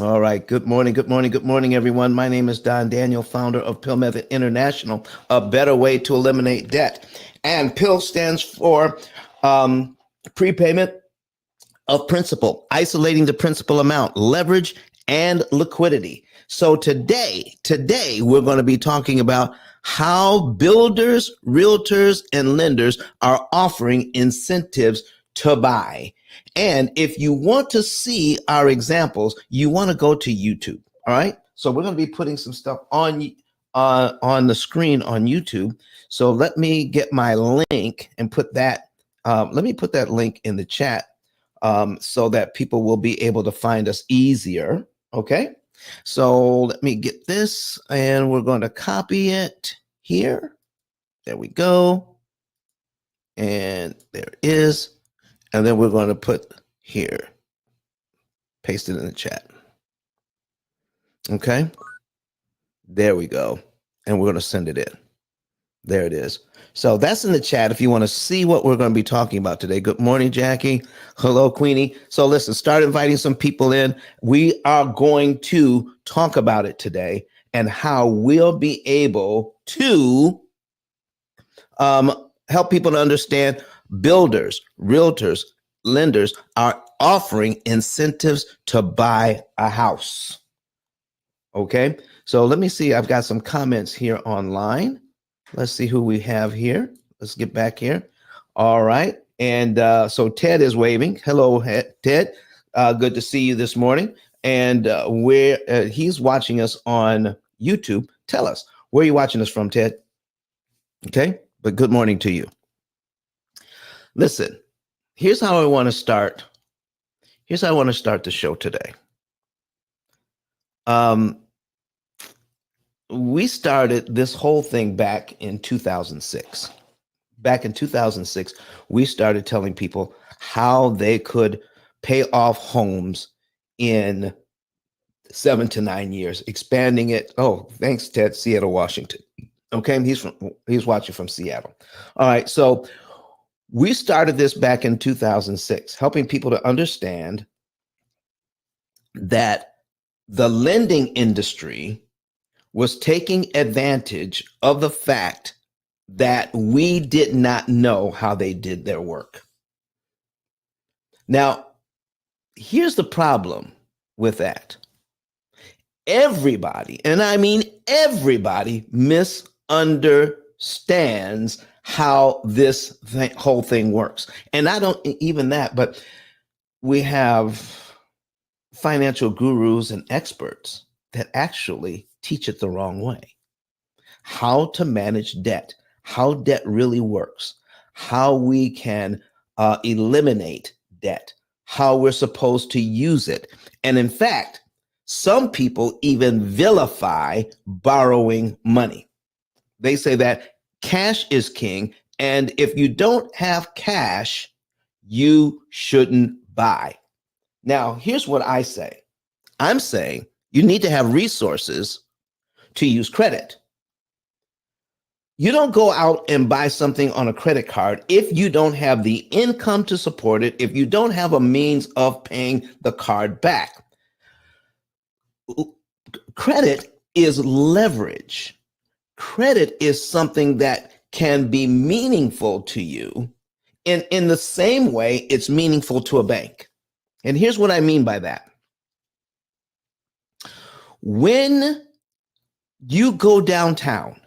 All right. Good morning. Good morning. Good morning, everyone. My name is Don Daniel, founder of P.I.L.L Method International, a better way to eliminate debt. And P.I.L.L stands for prepayment of principal, isolating the principal amount, leverage, and liquidity. So today we're going to be talking about how builders, realtors, and lenders are offering incentives to buy. And if you want to see our examples, you want to go to YouTube. All right. So we're going to be putting some stuff on the screen on YouTube. So let me get my link and put that. Let me put that link in the chat so that people will be able to find us easier. Okay. So let me get this and we're going to copy it here. There we go. And there it is. And then we're going to put here, paste it in the chat. Okay. There we go. And we're going to send it in. There it is. So that's in the chat if you want to see what we're going to be talking about today. Good morning, Jackie. Hello, Queenie. So listen, start inviting some people in. We are going to talk about it today and how we'll be able to help people to understand builders, realtors, lenders are offering incentives to buy a house. Okay. So let me see. I've got some comments here online. Let's see who we have here. Let's get back here. All right. And so Ted is waving. Hello, Ted. Good to see you this morning. And he's watching us on YouTube. Tell us, where are you watching us from, Ted? Okay. But good morning to you. Listen, here's how I want to start. Here's how I want to start the show today. We started this whole thing back in 2006. Back in 2006, we started telling people how they could pay off homes in 7 to 9 years, expanding it. Oh, thanks, Ted, Seattle, Washington. Okay, he's watching from Seattle. All right, so we started this back in 2006, helping people to understand that the lending industry was taking advantage of the fact that we did not know how they did their work. Now, here's the problem with that. Everybody, and I mean everybody, misunderstands how this whole thing works. And I don't even that, but we have financial gurus and experts that actually teach it the wrong way. How to manage debt, how debt really works, how we can eliminate debt, how we're supposed to use it. And in fact, some people even vilify borrowing money. They say that cash is king, and if you don't have cash, you shouldn't buy. Now, here's what I say. I'm saying you need to have resources to use credit. You don't go out and buy something on a credit card if you don't have the income to support it, if you don't have a means of paying the card back. Credit is leverage. Credit is something that can be meaningful to you in the same way it's meaningful to a bank. And here's what I mean by that. When you go downtown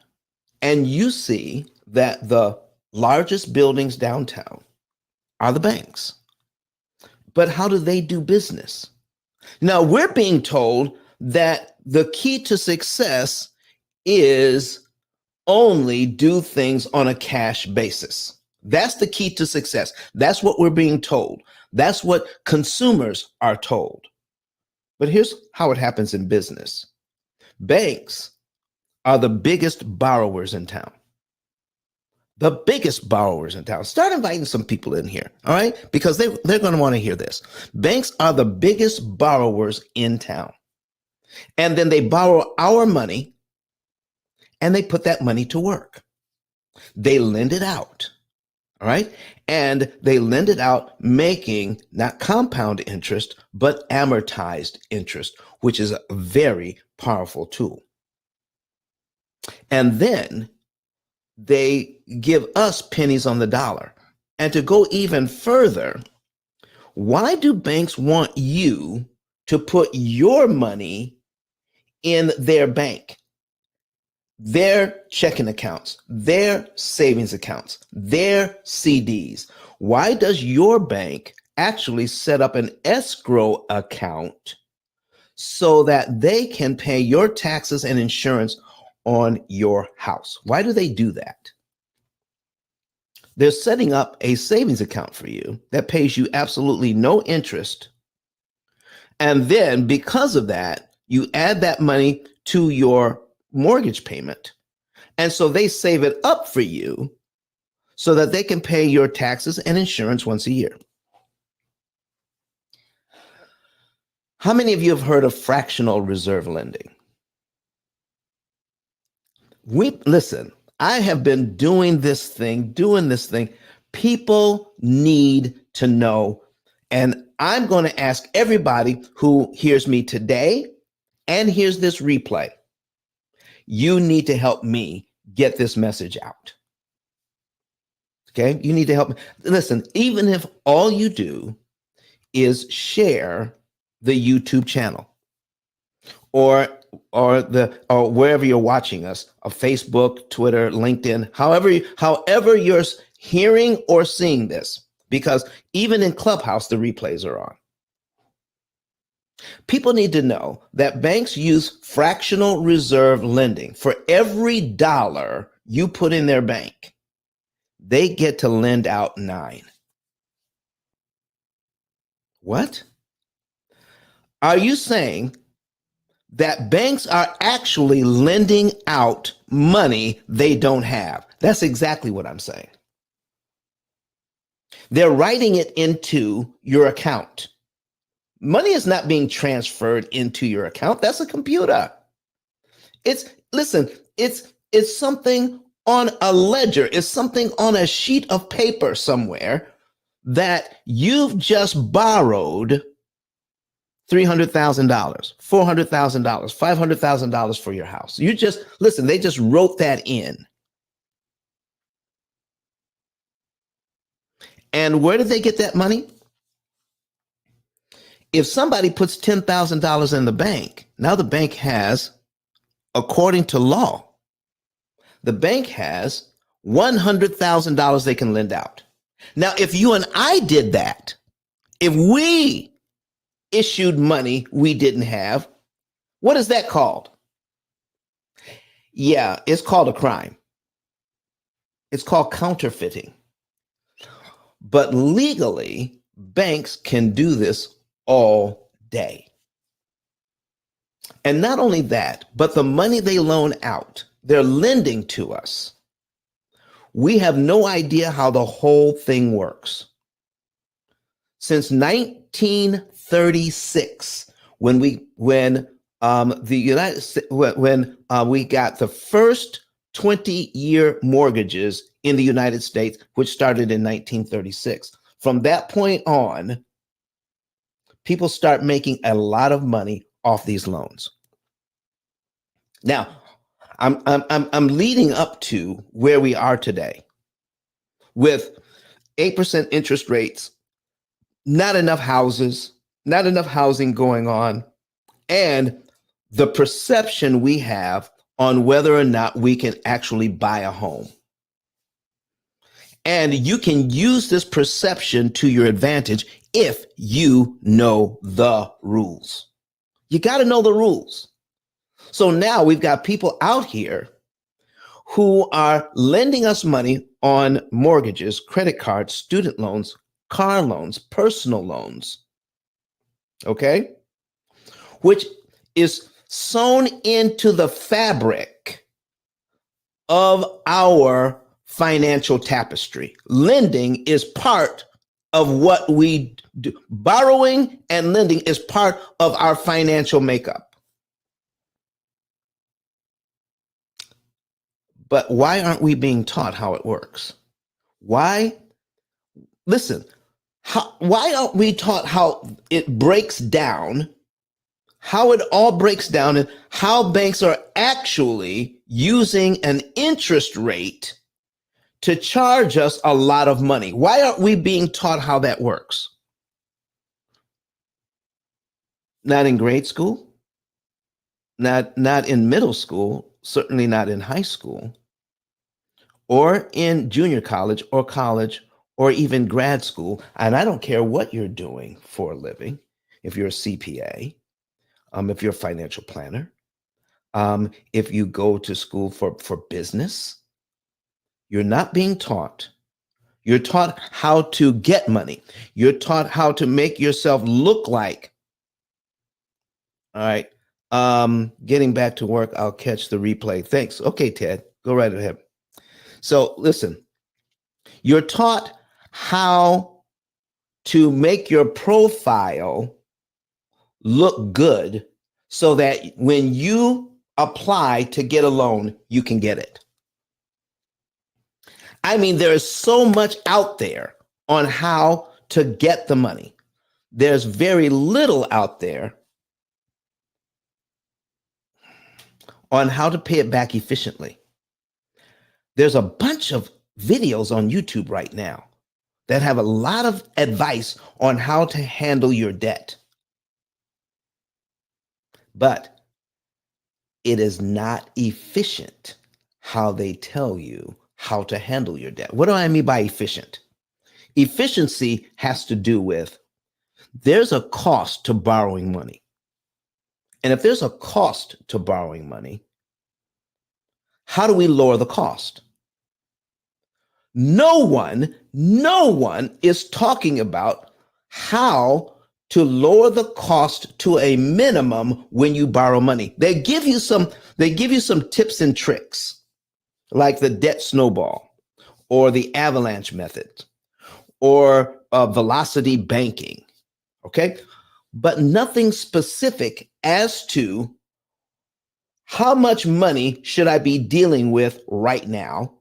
and you see that the largest buildings downtown are the banks, but how do they do business? Now, we're being told that the key to success is only do things on a cash basis. That's the key to success. That's what we're being told. That's what consumers are told. But here's how it happens in business. Banks are the biggest borrowers in town. The biggest borrowers in town. Start inviting some people in here, all right? Because they're going to want to hear this. Banks are the biggest borrowers in town. And then they borrow our money and they put that money to work. They lend it out, all right? And they lend it out making not compound interest, but amortized interest, which is a very powerful tool. And then they give us pennies on the dollar. And to go even further, why do banks want you to put your money in their bank, their checking accounts, their savings accounts, their CDs? Why does your bank actually set up an escrow account so that they can pay your taxes and insurance on your house? Why do they do that? They're setting up a savings account for you that pays you absolutely no interest. And then because of that, you add that money to your mortgage payment. And so they save it up for you so that they can pay your taxes and insurance once a year. How many of you have heard of fractional reserve lending? Listen, I have been doing this thing. People need to know. And I'm going to ask everybody who hears me today and hears this replay, you need to help me get this message out. Okay? You need to help me. Listen, even if all you do is share the YouTube channel or wherever you're watching us, Facebook, Twitter, LinkedIn, however you're hearing or seeing this, because even in Clubhouse, the replays are on. People need to know that banks use fractional reserve lending. For every dollar you put in their bank, they get to lend out 9. What? Are you saying that banks are actually lending out money they don't have? That's exactly what I'm saying. They're writing it into your account. Money is not being transferred into your account. That's a computer. It's something on a ledger. It's something on a sheet of paper somewhere that you've just borrowed $300,000, $400,000, $500,000 for your house. They just wrote that in. And where did they get that money? If somebody puts $10,000 in the bank, now the bank has, according to law, the bank has $100,000 they can lend out. Now, if you and I did that, if we issued money we didn't have, what is that called? Yeah, it's called a crime. It's called counterfeiting. But legally, banks can do this all day. And not only that, but the money they loan out, they're lending to us. We have no idea how the whole thing works. Since 1936, when we got the first 20-year mortgages in the United States, which started in 1936. From that point on, people start making a lot of money off these loans. Now, I'm leading up to where we are today with 8% interest rates, not enough houses, not enough housing going on, and the perception we have on whether or not we can actually buy a home. And you can use this perception to your advantage if you know the rules. You got to know the rules. So now we've got people out here who are lending us money on mortgages, credit cards, student loans, car loans, personal loans, okay? Which is sewn into the fabric of our financial tapestry. Lending is part of what we do. Borrowing and lending is part of our financial makeup. But why aren't we being taught how it works? Why? Listen, why aren't we taught how it breaks down, how it all breaks down and how banks are actually using an interest rate to charge us a lot of money. Why aren't we being taught how that works? Not in grade school, not in middle school, certainly not in high school, or in junior college, or even grad school. And I don't care what you're doing for a living, if you're a CPA, if you're a financial planner, if you go to school for business, you're not being taught. You're taught how to get money. You're taught how to make yourself look like. All right. Getting back to work, I'll catch the replay. Thanks. Okay, Ted, go right ahead. So listen, you're taught how to make your profile look good so that when you apply to get a loan, you can get it. I mean, there is so much out there on how to get the money. There's very little out there on how to pay it back efficiently. There's a bunch of videos on YouTube right now that have a lot of advice on how to handle your debt. But it is not efficient how they tell you how to handle your debt. What do I mean by efficient? Efficiency has to do with there's a cost to borrowing money. And if there's a cost to borrowing money, how do we lower the cost? No one is talking about how to lower the cost to a minimum when you borrow money. They give you some tips and tricks, like the debt snowball or the avalanche method or velocity banking. Okay. But nothing specific as to how much money should I be dealing with right now?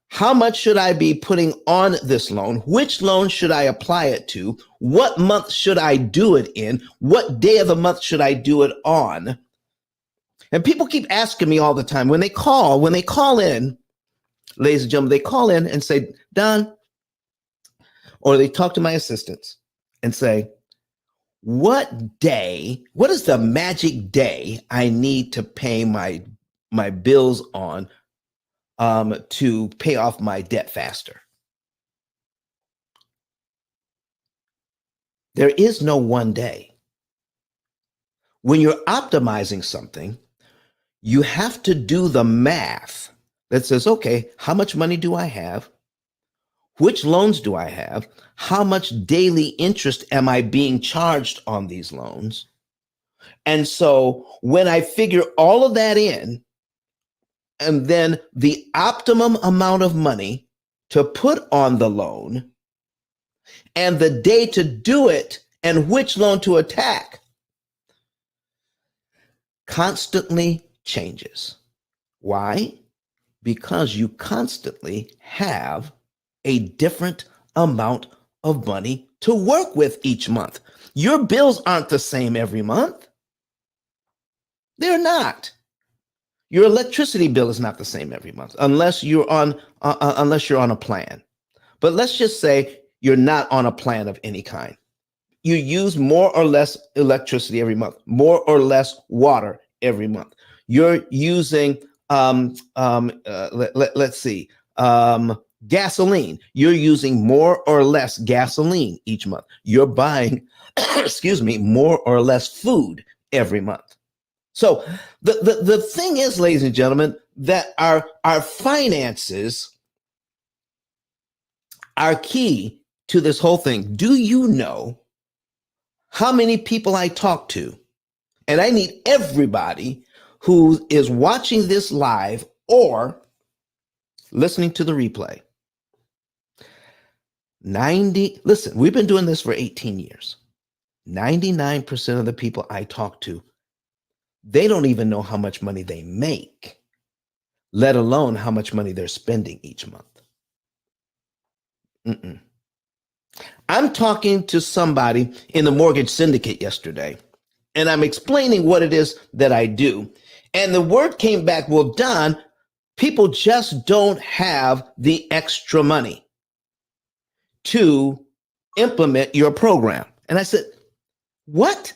How much should I be putting on this loan? Which loan should I apply it to? What month should I do it in? What day of the month should I do it on? And people keep asking me all the time when they call in, ladies and gentlemen, they call in and say, Don, or they talk to my assistants and say, what is the magic day I need to pay my bills on to pay off my debt faster? There is no one day. When you're optimizing something, you have to do the math that says, okay, how much money do I have? Which loans do I have? How much daily interest am I being charged on these loans? And so when I figure all of that in, and then the optimum amount of money to put on the loan and the day to do it and which loan to attack constantly changes. Why? Because you constantly have a different amount of money to work with each month. Your bills aren't the same every month. They're not. Your electricity bill is not the same every month unless you're on a plan. But let's just say you're not on a plan of any kind. You use more or less electricity every month, more or less water every month. You're using let's see, gasoline. You're using more or less gasoline each month. You're buying, excuse me, more or less food every month. So the thing is, ladies and gentlemen, that our finances are key to this whole thing. Do you know how many people I talk to? And I need everybody who is watching this live or listening to the replay. Listen, we've been doing this for 18 years. 99% of the people I talk to, they don't even know how much money they make, let alone how much money they're spending each month. I'm talking to somebody in the mortgage syndicate yesterday, and I'm explaining what it is that I do. And the word came back, well, Don, people just don't have the extra money to implement your program. And I said, what?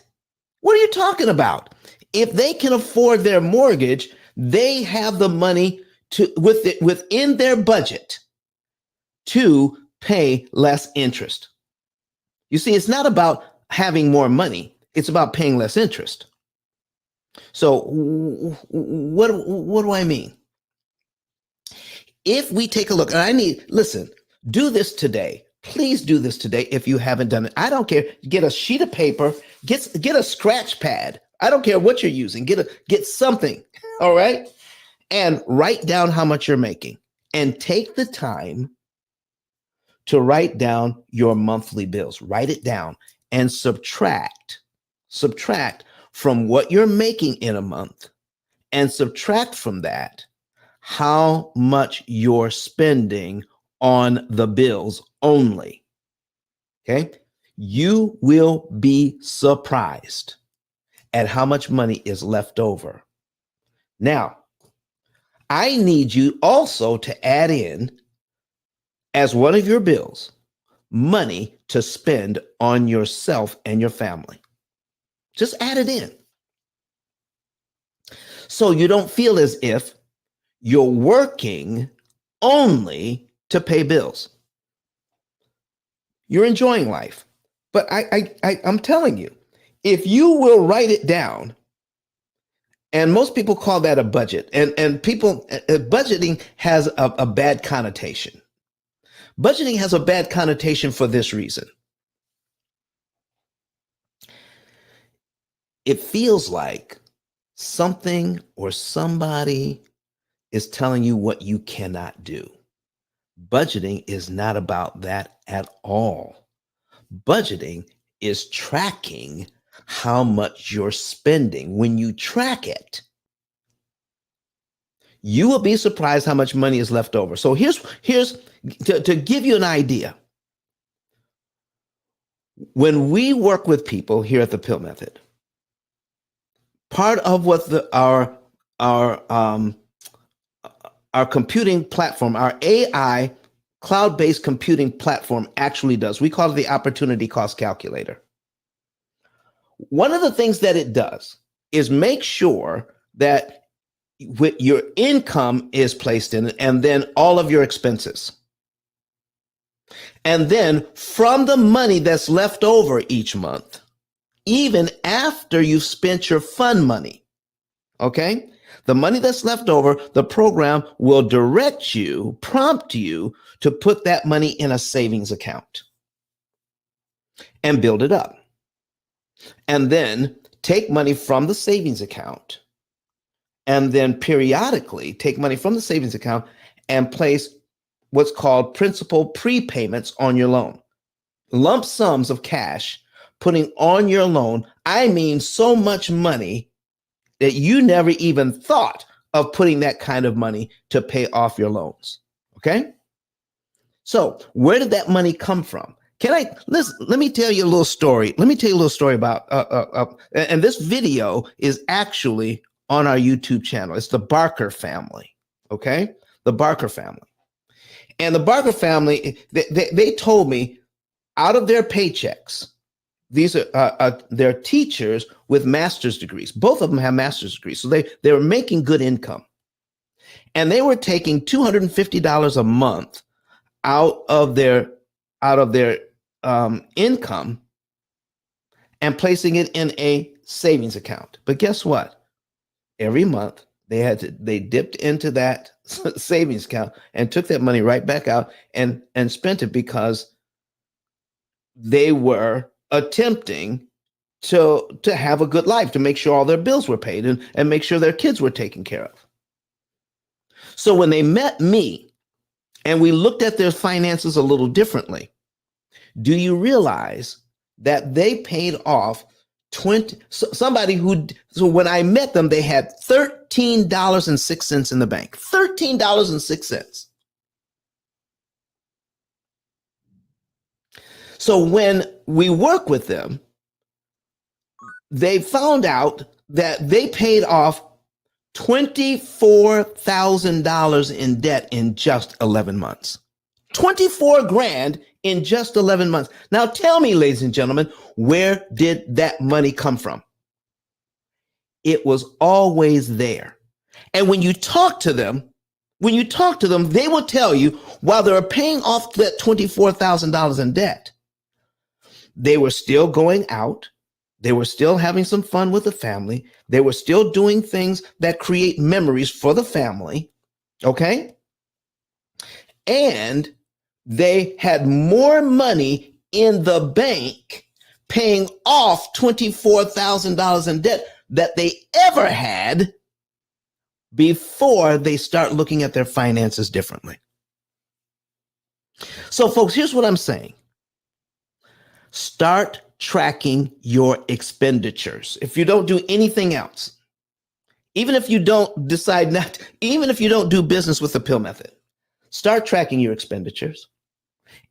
What are you talking about? If they can afford their mortgage, they have the money to within their budget to pay less interest. You see, it's not about having more money. It's about paying less interest. So what do I mean? If we take a look, and listen, do this today. Please do this today if you haven't done it. I don't care. Get a sheet of paper, get a scratch pad. I don't care what you're using. Get something, all right? And write down how much you're making. And take the time to write down your monthly bills. Write it down and subtract from what you're making in a month, and subtract from that how much you're spending on the bills only. Okay? You will be surprised at how much money is left over. Now, I need you also to add in, as one of your bills, money to spend on yourself and your family. Just add it in. So you don't feel as if you're working only to pay bills. You're enjoying life. But I'm telling you, if you will write it down, and most people call that a budget, and people, budgeting has a bad connotation. Budgeting has a bad connotation for this reason. It feels like something or somebody is telling you what you cannot do. Budgeting is not about that at all. Budgeting is tracking how much you're spending. When you track it, you will be surprised how much money is left over. So here's to give you an idea. When we work with people here at the P.I.L.L Method, part of what our computing platform, our AI cloud-based computing platform actually does, we call it the opportunity cost calculator. One of the things that it does is make sure that your income is placed in it, and then all of your expenses. And then from the money that's left over each month, even after you've spent your fund money, okay? The money that's left over, the program will prompt you to put that money in a savings account and build it up. And then take money from the savings account, and then periodically take money from the savings account and place what's called principal prepayments on your loan. Lump sums of cash putting on your loan. I mean, so much money that you never even thought of putting that kind of money to pay off your loans. Okay? So where did that money come from? Let me tell you a little story. Let me tell you a little story about, and this video is actually on our YouTube channel. It's the Barker family. Okay? The Barker family. And the Barker family, they told me, out of their paychecks, these are they're teachers with master's degrees. Both of them have master's degrees. So they were making good income. And they were taking $250 a month out of their income and placing it in a savings account. But guess what? Every month they dipped into that savings account and took that money right back out and spent it, because they were attempting to have a good life, to make sure all their bills were paid and make sure their kids were taken care of. So when they met me and we looked at their finances a little differently, do you realize that they paid off so when I met them, they had $13.06 in the bank. $13.06. So when we work with them, they found out that they paid off $24,000 in debt in just 11 months. 24 grand in just 11 months. Now tell me, ladies and gentlemen, where did that money come from? It was always there. And when you talk to them, they will tell you while they were paying off that $24,000 in debt, they were still going out. They were still having some fun with the family. They were still doing things that create memories for the family. Okay. And they had more money in the bank paying off $24,000 in debt that they ever had before they start looking at their finances differently. So, folks, here's what I'm saying. Start tracking your expenditures. If you don't do anything else, even if you don't do business with the P.I.L.L method, start tracking your expenditures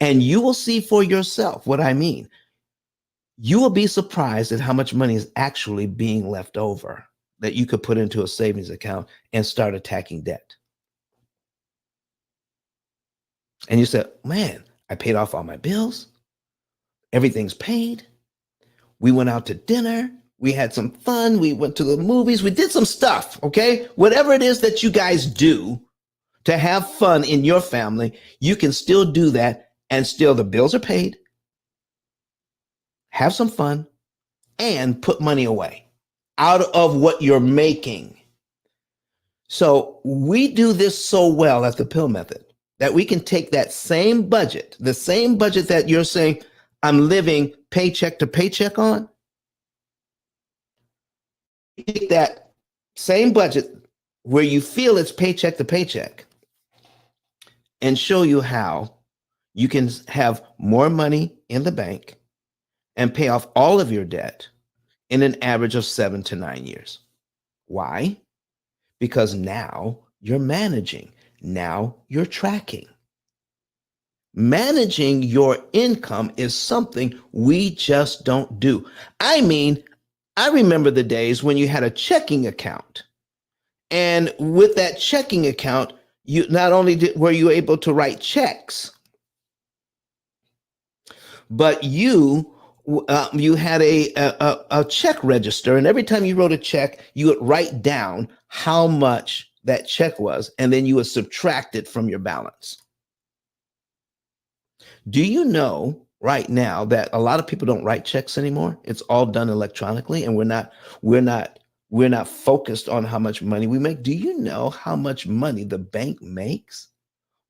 and you will see for yourself what I mean. You will be surprised at how much money is actually being left over that you could put into a savings account and start attacking debt. And you said, man, I paid off all my bills. Everything's paid. We went out to dinner. We had some fun. We went to the movies. We did some stuff, okay? Whatever it is that you guys do to have fun in your family, you can still do that and still the bills are paid. Have some fun and put money away out of what you're making. So we do this so well at the P.I.L.L method that we can take that same budget, the same budget that you're saying I'm living paycheck to paycheck on. Take that same budget where you feel it's paycheck to paycheck and show you how you can have more money in the bank and pay off all of your debt in an average of 7 to 9 years. Why? Because now you're managing. Now you're tracking. Managing your income is something we just don't do. I mean, I remember the days when you had a checking account. And with that checking account, you not only were you able to write checks, but you had a check register, and every time you wrote a check, you would write down how much that check was, and then you would subtract it from your balance. Do you know right now that a lot of people don't write checks anymore? It's all done electronically, and we're not focused on how much money we make. Do you know how much money the bank makes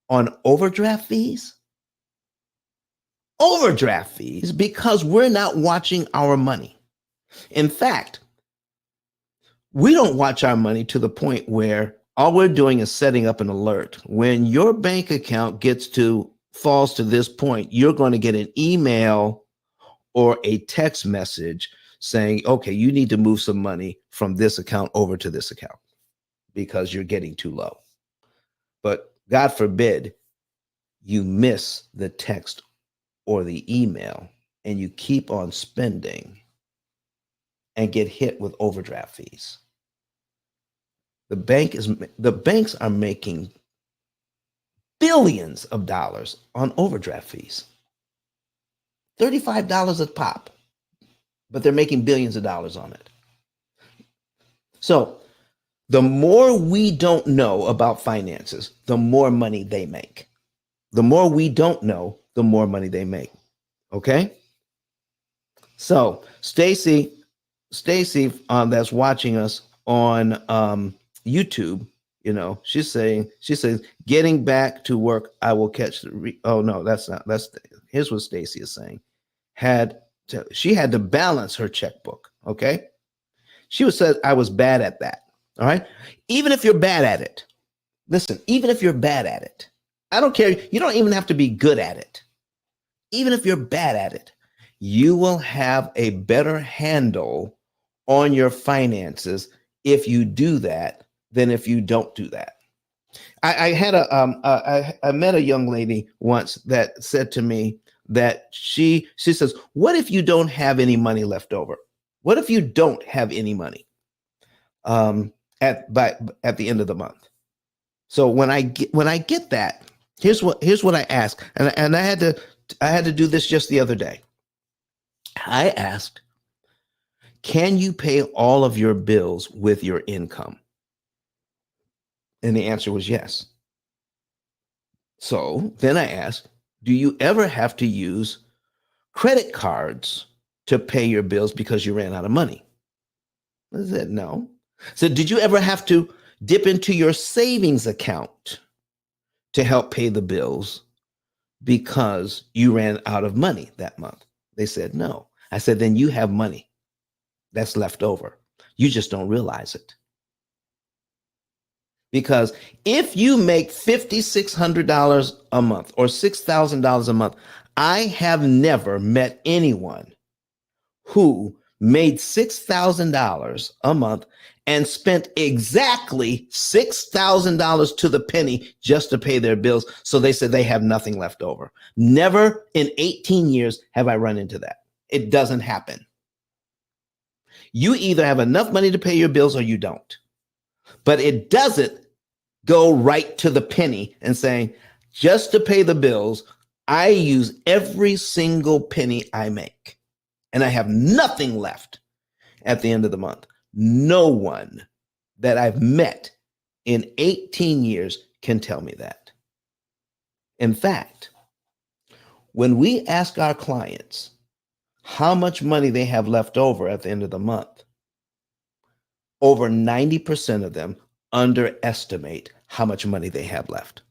on overdraft fees? Overdraft fees, because we're not watching our money. In fact, we don't watch our money to the point where all we're doing is setting up an alert. When your bank account falls to this point, you're going to get an email or a text message saying, okay, you need to move some money from this account over to this account because you're getting too low. But God forbid you miss the text or the email and you keep on spending and get hit with overdraft fees. The banks are making billions of dollars on overdraft fees. $35 a pop, but they're making billions of dollars on it. So the more we don't know about finances, the more money they make. The more we don't know, the more money they make. Okay? So Stacy, that's watching us on YouTube, she says, getting back to work, I will catch oh no, here's what Stacy is saying. She had to balance her checkbook. Okay. She said, I was bad at that. All right. Even if you're bad at it, listen, even if you're bad at it, I don't care. You don't even have to be good at it. Even if you're bad at it, you will have a better handle on your finances if you do that than if you don't do that. I met a young lady once that said to me that she says, what if you don't have any money left over? What if you don't have any money at the end of the month? So when I get that, here's what I ask, and I had to do this just the other day. I asked, can you pay all of your bills with your income? And the answer was yes. So then I asked, do you ever have to use credit cards to pay your bills because you ran out of money? I said, no. So did you ever have to dip into your savings account to help pay the bills because you ran out of money that month? They said, no. I said, then you have money that's left over. You just don't realize it. Because if you make $5,600 a month or $6,000 a month, I have never met anyone who made $6,000 a month and spent exactly $6,000 to the penny just to pay their bills. So they said they have nothing left over. Never in 18 years have I run into that. It doesn't happen. You either have enough money to pay your bills or you don't. But it doesn't go right to the penny and saying, just to pay the bills, I use every single penny I make, and I have nothing left at the end of the month. No one that I've met in 18 years can tell me that. In fact, when we ask our clients how much money they have left over at the end of the month, over 90% of them underestimate how much money they have left.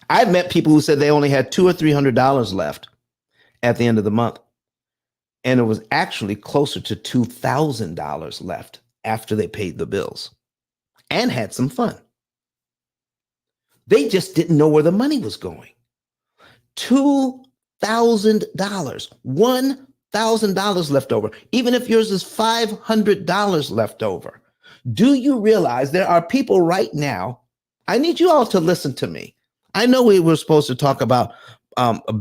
I've met people who said they only had $200 or $300 left at the end of the month, and it was actually closer to $2,000 left after they paid the bills and had some fun. They just didn't know where the money was going. $2,000, $1,000 left over. Even if yours is $500 left over. Do you realize there are people right now? I need you all to listen to me. I know we were supposed to talk about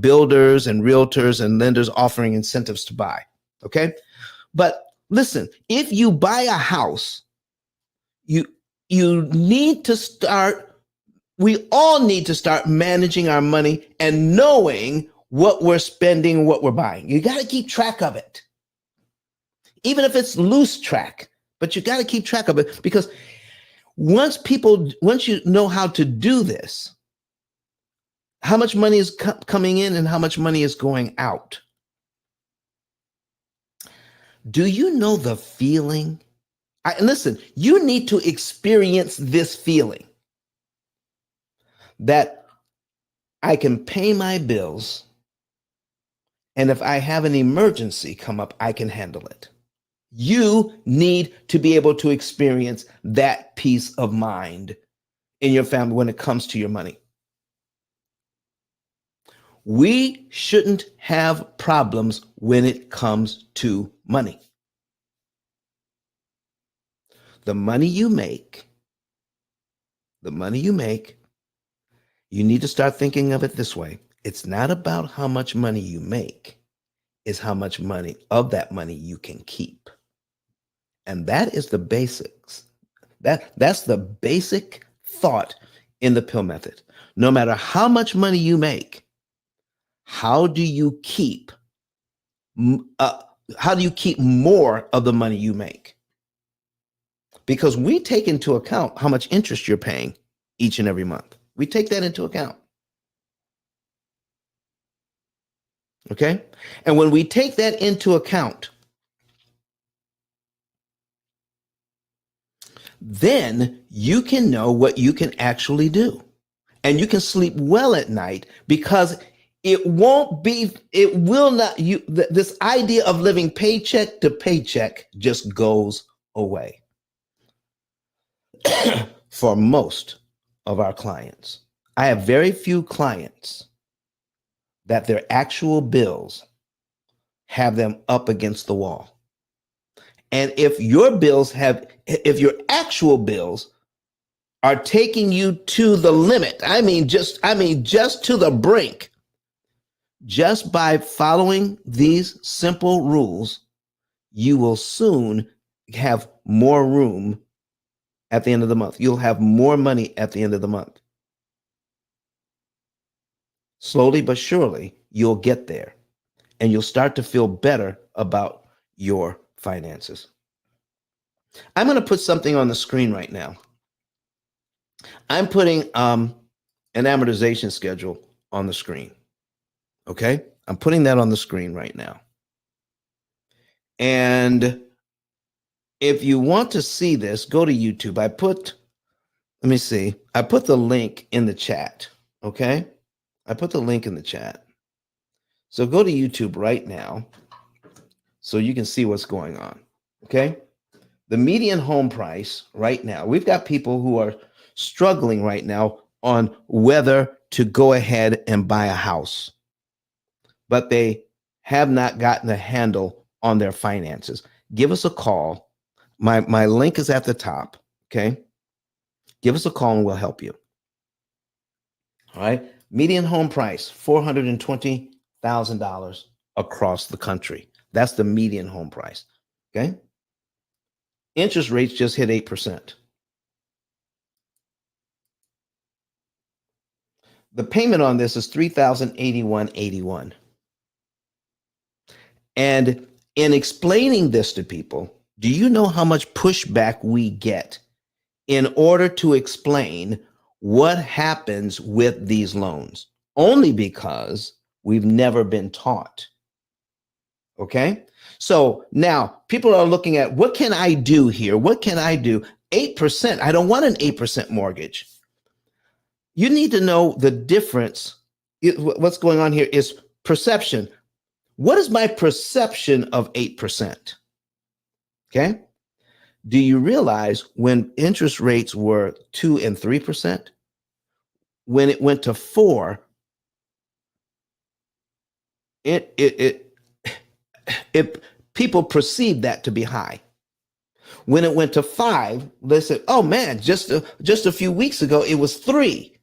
builders and realtors and lenders offering incentives to buy. Okay. But listen, if you buy a house, you need to start, we all need to start managing our money and knowing what we're spending, what we're buying. You got to keep track of it. Even if it's loose track, but you got to keep track of it, because once you know how to do this, how much money is coming in and how much money is going out. Do you know the feeling? Listen, you need to experience this feeling that I can pay my bills, and if I have an emergency come up, I can handle it. You need to be able to experience that peace of mind in your family when it comes to your money. We shouldn't have problems when it comes to money. The money you make, you need to start thinking of it this way. It's not about how much money you make, it's how much money of that money you can keep. And that is the basics. That's the basic thought in the P.I.L.L method. No matter how much money you make, how do you keep more of the money you make? Because we take into account how much interest you're paying each and every month. We take that into account. Okay? And when we take that into account, then you can know what you can actually do. And you can sleep well at night, because this idea of living paycheck to paycheck just goes away for most of our clients. I have very few clients that their actual bills have them up against the wall. And if your actual bills are taking you to the limit, just to the brink, just by following these simple rules, you will soon have more room at the end of the month. You'll have more money at the end of the month. Slowly but surely, you'll get there and you'll start to feel better about your finances. I'm going to put something on the screen right now. I'm putting an amortization schedule on the screen. Okay? I'm putting that on the screen right now. And if you want to see this, go to YouTube. Let me see. I put the link in the chat. Okay? I put the link in the chat. So go to YouTube right now so you can see what's going on. Okay? The median home price right now, we've got people who are struggling right now on whether to go ahead and buy a house, but they have not gotten a handle on their finances. Give us a call. My link is at the top. Okay. Give us a call and we'll help you. All right. Median home price, $420,000 across the country. That's the median home price. Okay. Interest rates just hit 8%. The payment on this is $3,081.81. And in explaining this to people, do you know how much pushback we get in order to explain what happens with these loans? Only because we've never been taught. Okay? So now people are looking at, what can I do here? What can I do? 8%. I don't want an 8% mortgage. You need to know the difference. What's going on here is perception. What is my perception of 8%? Okay. Do you realize when interest rates were 2 and 3%, when it went to 4, it people perceived that to be high. When it went to 5, they said, "Oh man, just a few weeks ago it was 3.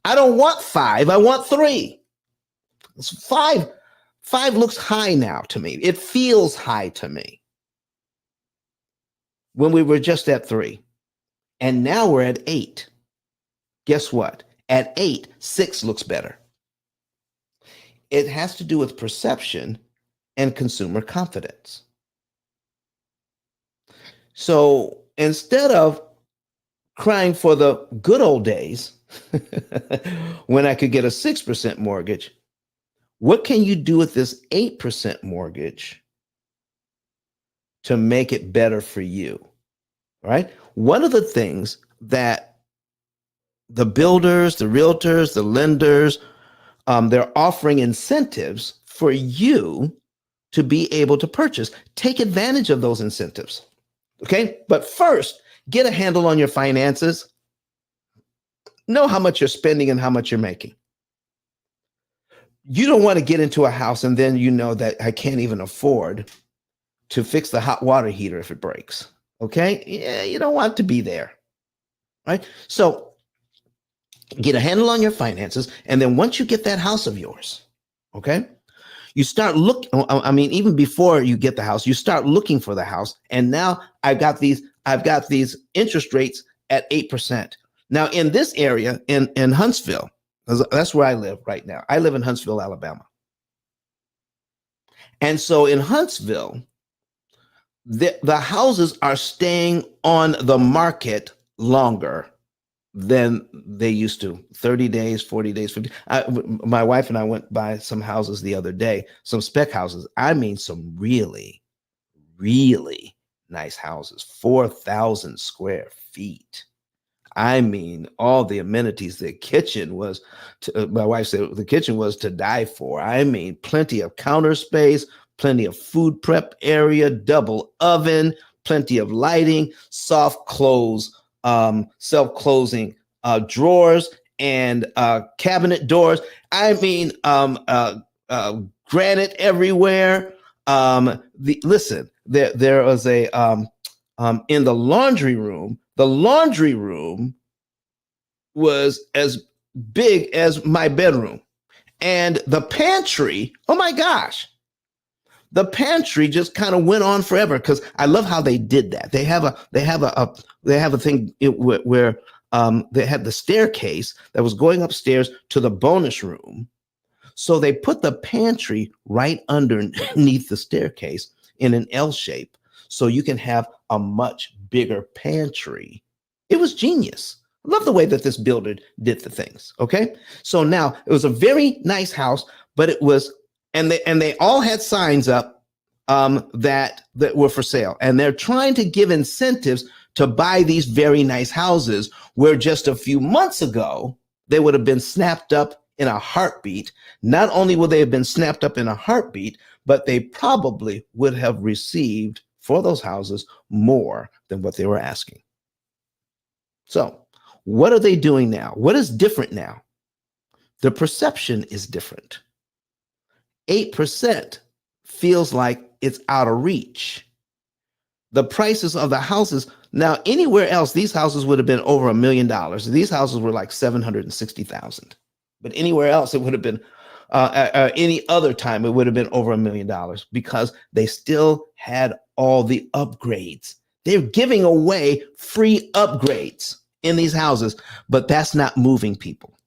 I don't want 5. I want 3." It's 5 looks high now to me. It feels high to me. When we were just at 3. And now we're at 8. Guess what? At 8, 6 looks better. It has to do with perception and consumer confidence. So instead of crying for the good old days when I could get a 6% mortgage, what can you do with this 8% mortgage to make it better for you? Right? One of the things that the builders, the realtors, the lenders, they're offering incentives for you to be able to purchase. Take advantage of those incentives. Okay? But first, get a handle on your finances. Know how much you're spending and how much you're making. You don't want to get into a house and then you know that I can't even afford to fix the hot water heater if it breaks. Okay? Yeah, you don't want to be there. Right? So get a handle on your finances. And then once you get that house of yours, okay, you start looking. I mean, even before you get the house, you start looking for the house. And now I've got these interest rates at 8%. Now in this area in Huntsville, that's where I live right now. I live in Huntsville, Alabama. And so in Huntsville, the houses are staying on the market longer than they used to. 30 days, 40 days, 50. My wife and I went by some houses the other day, some spec houses. I mean, some really, really nice houses, 4,000 square feet. I mean, all the amenities. The kitchen was, my wife said the kitchen was to die for. I mean, plenty of counter space, plenty of food prep area, double oven, plenty of lighting, soft close, self-closing drawers and cabinet doors. I mean, granite everywhere. Listen, there was a in the laundry room. The laundry room was as big as my bedroom, and the pantry. Oh my gosh, the pantry just kind of went on forever, because I love how they did that. They have a thing where they had the staircase that was going upstairs to the bonus room. So they put the pantry right underneath the staircase in an L shape, so you can have a much bigger pantry. It was genius. I love the way that this builder did the things. Okay. So now it was a very nice house, but it was, and they all had signs up that were for sale. And they're trying to give incentives to buy these very nice houses, where just a few months ago, they would have been snapped up in a heartbeat. Not only would they have been snapped up in a heartbeat, but they probably would have received for those houses more than what they were asking. So what are they doing now? What is different now? The perception is different. 8% feels like it's out of reach. The prices of the houses, now anywhere else, these houses would have been over $1 million. These houses were like 760,000. But anywhere else, it would have been, any other time, it would have been over $1 million, because they still had all the upgrades. They're giving away free upgrades in these houses, but that's not moving people.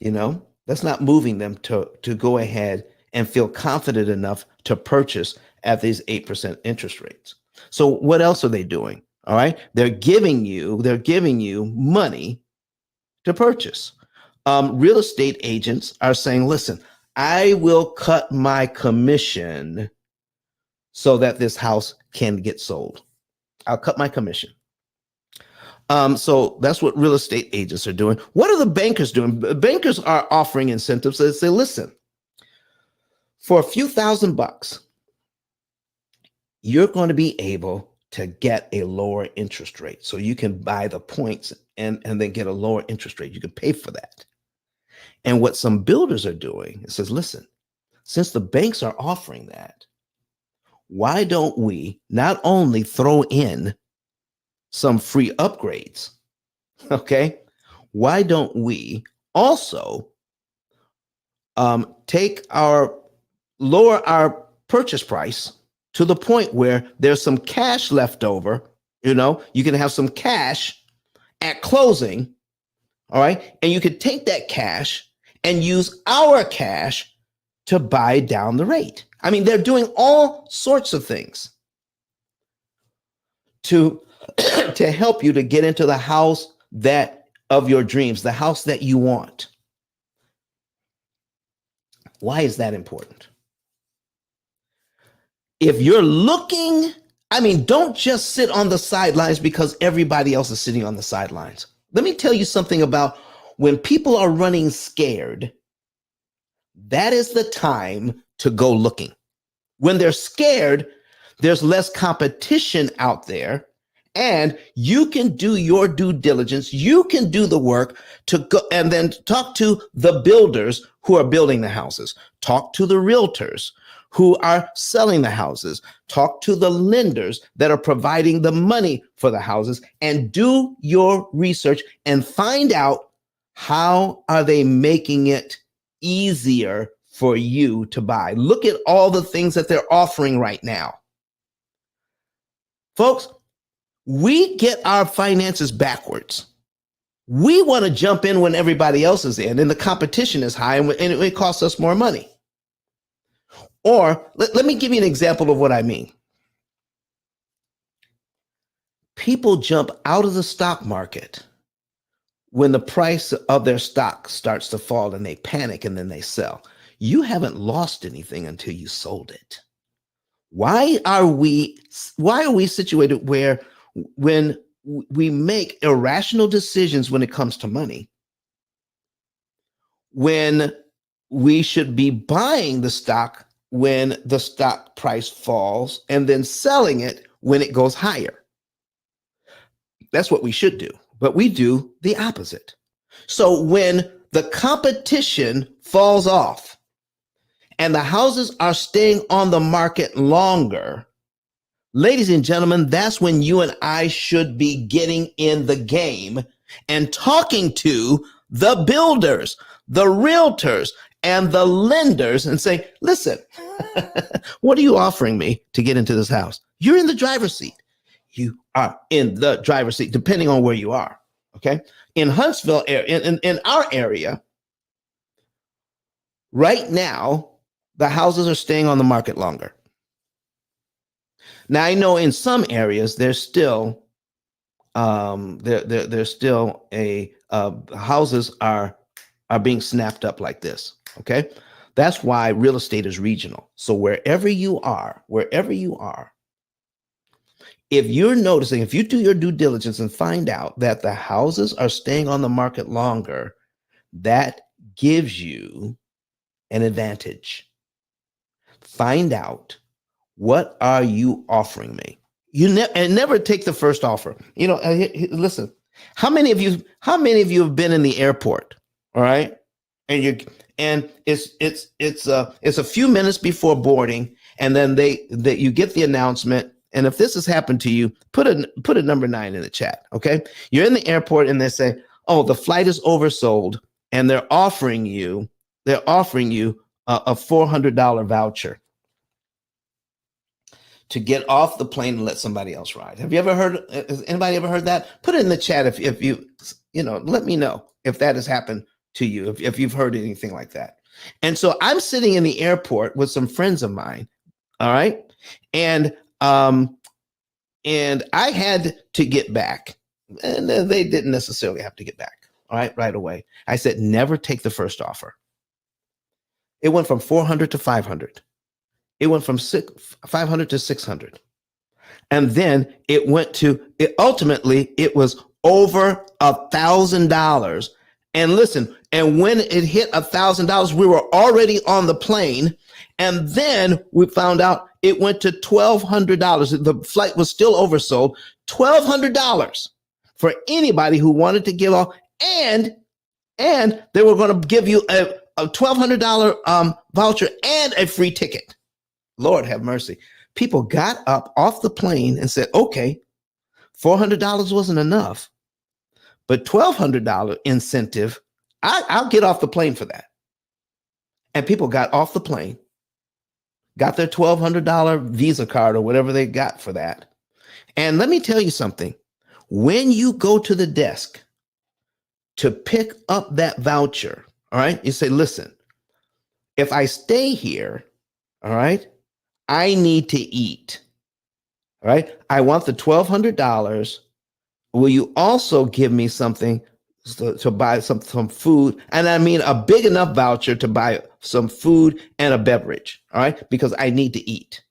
That's not moving them to go ahead and feel confident enough to purchase at these 8% interest rates. So what else are they doing? All right. They're giving you money to purchase. Real estate agents are saying, listen, I will cut my commission so that this house can get sold. I'll cut my commission. So that's what real estate agents are doing. What are the bankers doing? Bankers are offering incentives. They say, listen, for a few $1,000s, you're going to be able to get a lower interest rate. So you can buy the points and then get a lower interest rate. You can pay for that. And what some builders are doing, it says, listen, since the banks are offering that, why don't we not only throw in some free upgrades, okay? Why don't we also lower our purchase price to the point where there's some cash left over? You can have some cash at closing, all right? And you could take that cash and use our cash to buy down the rate. I mean, they're doing all sorts of things to help you to get into the house of your dreams, the house that you want. Why is that important? If you're looking, don't just sit on the sidelines because everybody else is sitting on the sidelines. Let me tell you something about when people are running scared. That is the time to go looking. When they're scared, there's less competition out there, and you can do your due diligence. You can do the work to go and then talk to the builders who are building the houses, talk to the realtors who are selling the houses, talk to the lenders that are providing the money for the houses, and do your research and find out how are they making it easier for you to buy. Look at all the things that they're offering right now. Folks, we get our finances backwards. We want to jump in when everybody else is in, and the competition is high, and it costs us more money. Or let me give you an example of what I mean. People jump out of the stock market when the price of their stock starts to fall, and they panic and then they sell. You haven't lost anything until you sold it. Why are we situated where when we make irrational decisions when it comes to money, when we should be buying the stock when the stock price falls and then selling it when it goes higher? That's what we should do, but we do the opposite. So when the competition falls off and the houses are staying on the market longer, ladies and gentlemen, that's when you and I should be getting in the game and talking to the builders, the realtors, and the lenders and say, listen, what are you offering me to get into this house? You're in the driver's seat. You are in the driver's seat, depending on where you are. Okay. In Huntsville, in our area, right now, the houses are staying on the market longer. Now, I know in some areas there's still there's still houses are being snapped up like this. Okay, that's why real estate is regional. So wherever you are, if you're noticing, if you do your due diligence and find out that the houses are staying on the market longer, that gives you an advantage. Find out, what are you offering me? And never take the first offer. Listen, how many of you have been in the airport? All right. And it's a few minutes before boarding, and then you get the announcement. And if this has happened to you, put a number 9 in the chat. Okay. You're in the airport and they say, oh, the flight is oversold, and they're offering you a $400 voucher to get off the plane and let somebody else ride. Have you ever heard? Has anybody ever heard that? Put it in the chat if you let me know if that has happened to you, if you've heard anything like that. And so I'm sitting in the airport with some friends of mine. All right. And I had to get back, and they didn't necessarily have to get back. All right away. I said, never take the first offer. It went from 400 to 500. It went from 500 to 600. And then ultimately it was over $1,000. And listen, and when it hit $1,000, we were already on the plane. And then we found out it went to $1,200. The flight was still oversold. $1,200 for anybody who wanted to give off. And they were going to give you a $1,200 voucher and a free ticket. Lord have mercy. People got up off the plane and said, okay, $400 wasn't enough, but $1,200 incentive, I'll get off the plane for that. And people got off the plane, got their $1,200 Visa card or whatever they got for that. And let me tell you something. When you go to the desk to pick up that voucher, all right, you say, listen, if I stay here, all right, I need to eat. All right. I want the $1,200. Will you also give me something to buy some food? And I mean a big enough voucher to buy some food and a beverage. All right. Because I need to eat.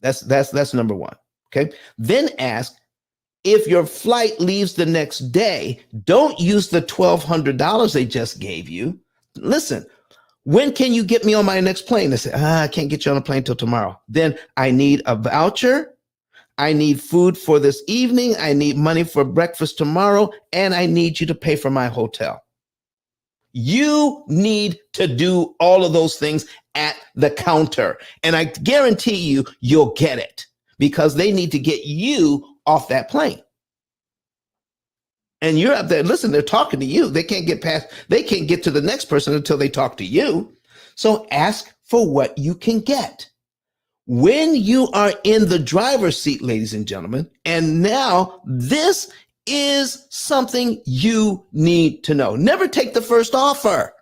That's number one. Okay. Then ask, if your flight leaves the next day, don't use the $1,200 they just gave you. Listen, when can you get me on my next plane? They say, I can't get you on a plane till tomorrow. Then I need a voucher. I need food for this evening. I need money for breakfast tomorrow. And I need you to pay for my hotel. You need to do all of those things at the counter. And I guarantee you'll get it, because they need to get you off that plane. And you're up there, listen, they're talking to you. They can't get to the next person until they talk to you. So ask for what you can get. When you are in the driver's seat, ladies and gentlemen, and now this is something you need to know. Never take the first offer.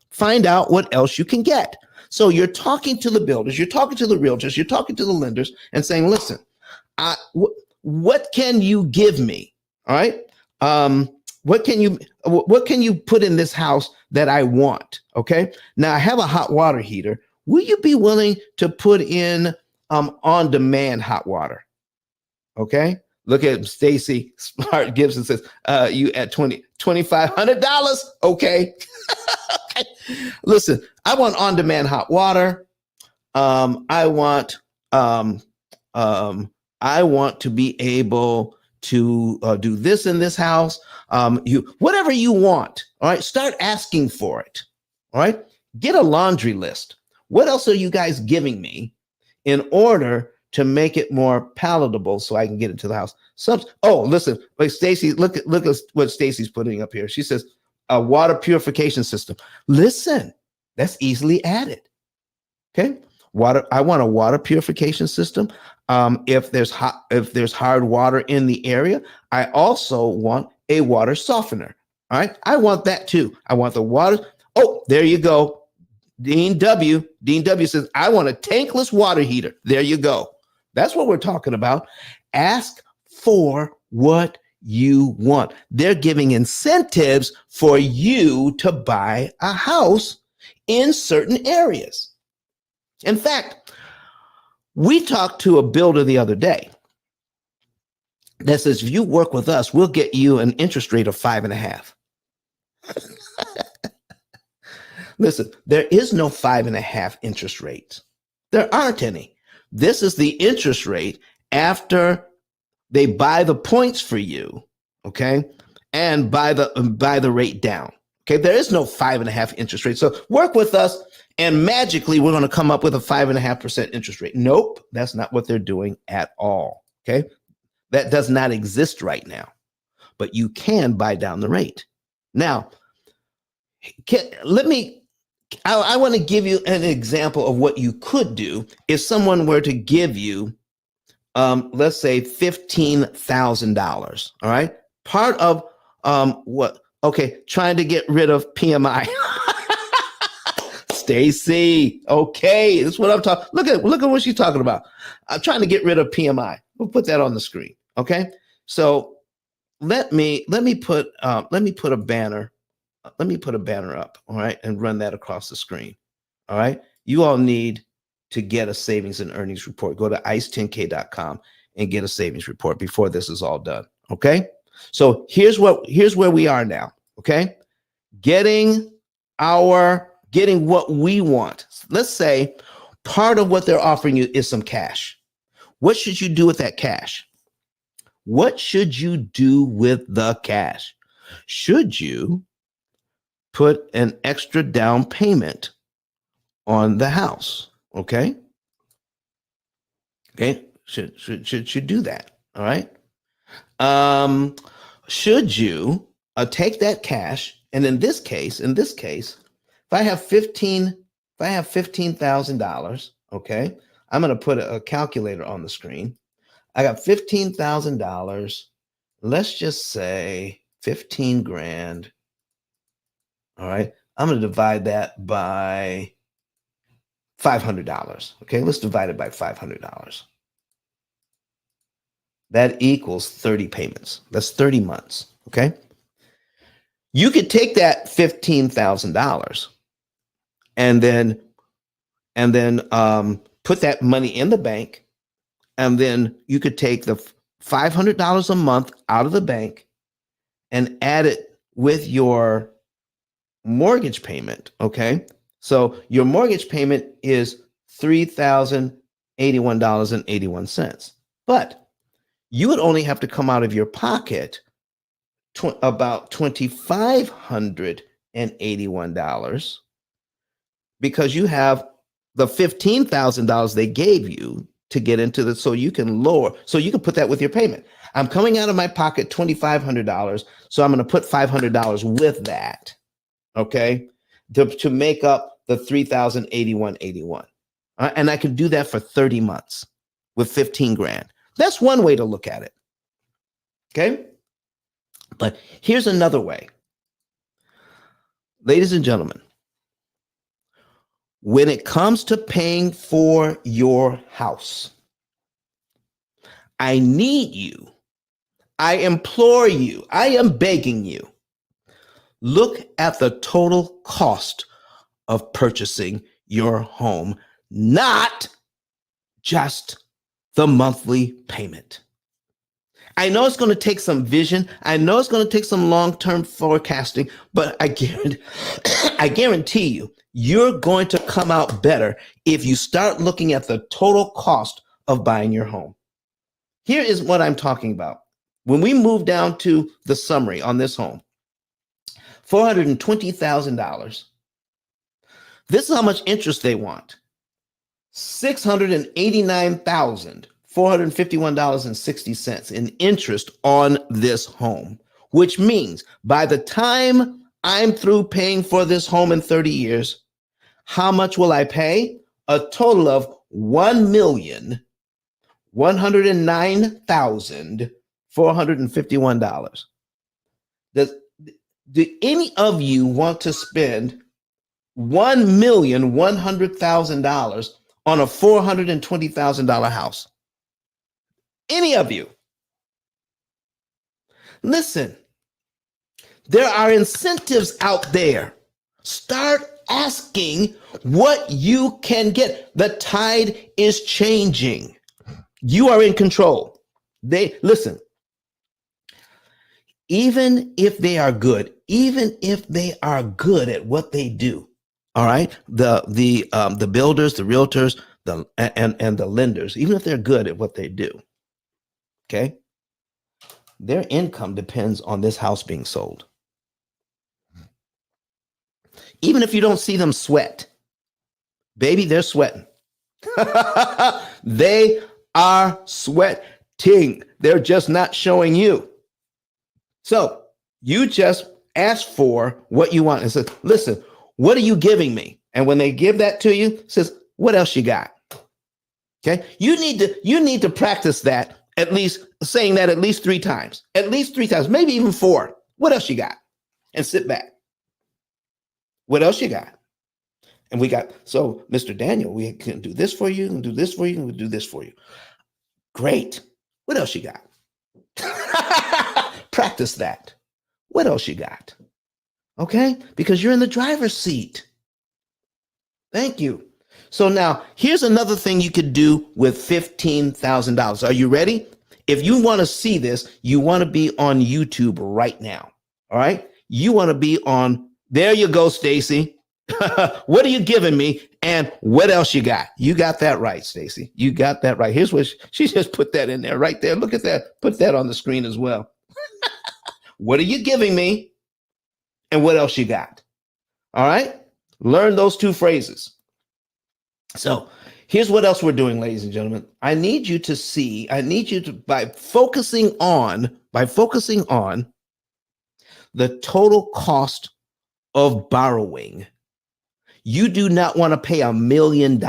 Find out what else you can get. So you're talking to the builders, you're talking to the realtors, you're talking to the lenders and saying, listen, what can you give me? All right. What can you put in this house that I want? Okay. Now I have a hot water heater. Will you be willing to put in on-demand hot water? Okay. Look at Stacy Smart Gibson says, you at $2,500. Okay. Okay. Listen, I want on-demand hot water. I want to be able to do this in this house. Whatever you want. All right. Start asking for it. All right. Get a laundry list. What else are you guys giving me in order to make it more palatable so I can get into the house? Listen, like Stacy, look at what Stacy's putting up here. She says a water purification system. Listen, That's easily added. Okay. Water. I want a water purification system. If there's hard water in the area, I also want a water softener. All right. I want that too. I want the water. Oh, there you go. Dean W. Dean W says, I want a tankless water heater. There you go. That's what we're talking about. Ask for what you want. They're giving incentives for you to buy a house in certain areas. In fact, we talked to a builder the other day that says, if you work with us, we'll get you an interest rate of 5.5. Listen, there is no 5.5 interest rates. There aren't any. This is the interest rate after they buy the points for you, okay, and buy the rate down. Okay, there is no 5.5 interest rate. So work with us, and magically we're going to come up with a 5.5% interest rate. Nope, that's not what they're doing at all. Okay, that does not exist right now. But you can buy down the rate. Now, I want to give you an example of what you could do if someone were to give you, let's say $15,000. All right. Part of what? Okay. Trying to get rid of PMI. Stacy. Okay. That's what I'm talking. Look at what she's talking about. I'm trying to get rid of PMI. We'll put that on the screen. Okay. So let me put a banner. Let me put a banner up, all right, and run that across the screen, all right? You all need to get a savings and earnings report. Go to ice10k.com and get a savings report before this is all done, okay? So here's where we are now, okay? Getting what we want. Let's say part of what they're offering you is some cash. What should you do with that cash? What should you do with the cash? Should you put an extra down payment on the house? Okay. Should do that. All right. Should you take that cash, and in this case, if I have $15,000, okay, I'm going to put a calculator on the screen. I got $15,000. Let's just say 15 grand. All right. I'm going to divide that by $500. Okay. Let's divide it by $500. That equals 30 payments. That's 30 months. Okay. You could take that $15,000 and then put that money in the bank. And then you could take the $500 a month out of the bank and add it with your mortgage payment. Okay. So your mortgage payment is $3,081.81. But you would only have to come out of your pocket about $2,581 because you have the $15,000 they gave you to get into the, so you can put that with your payment. I'm coming out of my pocket $2,500. So I'm going to put $500 with that. Okay. To make up the $3,081.81. And I can do that for 30 months with 15 grand. That's one way to look at it. Okay. But here's another way. Ladies and gentlemen, when it comes to paying for your house, I need you, I implore you, I am begging you, look at the total cost of purchasing your home, not just the monthly payment. I know it's going to take some vision. I know it's going to take some long-term forecasting, but I guarantee you, you're going to come out better if you start looking at the total cost of buying your home. Here is what I'm talking about. When we move down to the summary on this home, $420,000. This is how much interest they want. $689,451.60 in interest on this home, which means by the time I'm through paying for this home in 30 years, How much will I pay? A total of $1,109,451. Does do any of you want to spend $1,100,000 on a $420,000 house? Any of you? Listen, there are incentives out there. Start asking what you can get. The tide is changing. You are in control. They listen, even if they are good, at what they do, all right, the builders, the realtors, and the lenders, even if they're good at what they do, okay, their income depends on this house being sold. Even if you don't see them sweat, baby, they're sweating. They are sweating. They're just not showing you. So you just ask for what you want and say, listen, what are you giving me? And when they give that to you, it says, what else you got? Okay. You need to practice that, at least saying that at least 3 times, maybe even 4. What else you got? And sit back. What else you got? And we got, so Mr. Daniel, we can do this for you, and do this for you, and we'll do this for you. Great. What else you got? Practice that. What else you got? Okay? Because you're in the driver's seat. Thank you. So now here's another thing you could do with $15,000. Are you ready? If you want to see this, you want to be on YouTube right now. All right? You want to be on, there you go, Stacy. What are you giving me? And what else you got? You got that right, Stacy. You got that right. Here's what she just put that in there right there. Look at that. Put that on the screen as well. What are you giving me? And what else you got? All right. Learn those 2 phrases. So here's what else we're doing, ladies and gentlemen. I need you to, by focusing on the total cost of borrowing. You do not want to pay $1 million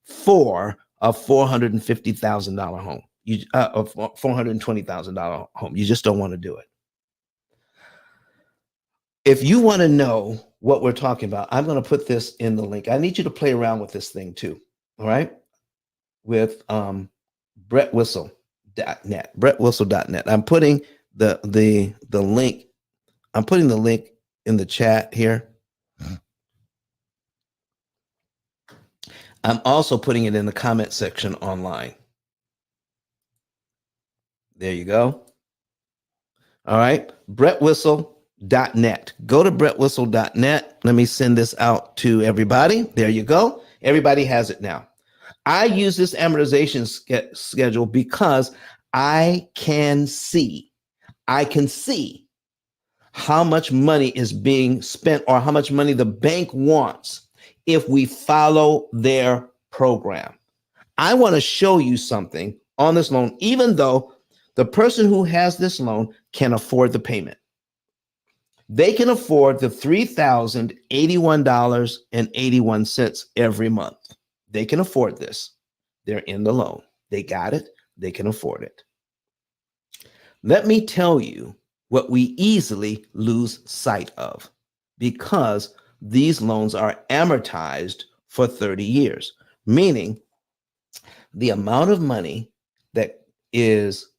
for a $450,000 home. A $420,000 home. You just don't want to do it. If you want to know what we're talking about, I'm going to put this in the link. I need you to play around with this thing too. All right. With BrettWhistle.net. BrettWhistle.net. I'm putting the link. I'm putting the link in the chat here. I'm also putting it in the comment section online. There you go. All right. BrettWhistle.net. Go to BrettWhistle.net. Let me send this out to everybody. There you go. Everybody has it now. I use this amortization schedule because I can see how much money is being spent or how much money the bank wants if we follow their program. I want to show you something on this loan, even though the person who has this loan can afford the payment. They can afford the $3,081.81 every month. They can afford this. They're in the loan. They got it. They can afford it. Let me tell you what we easily lose sight of, because these loans are amortized for 30 years, meaning the amount of money that is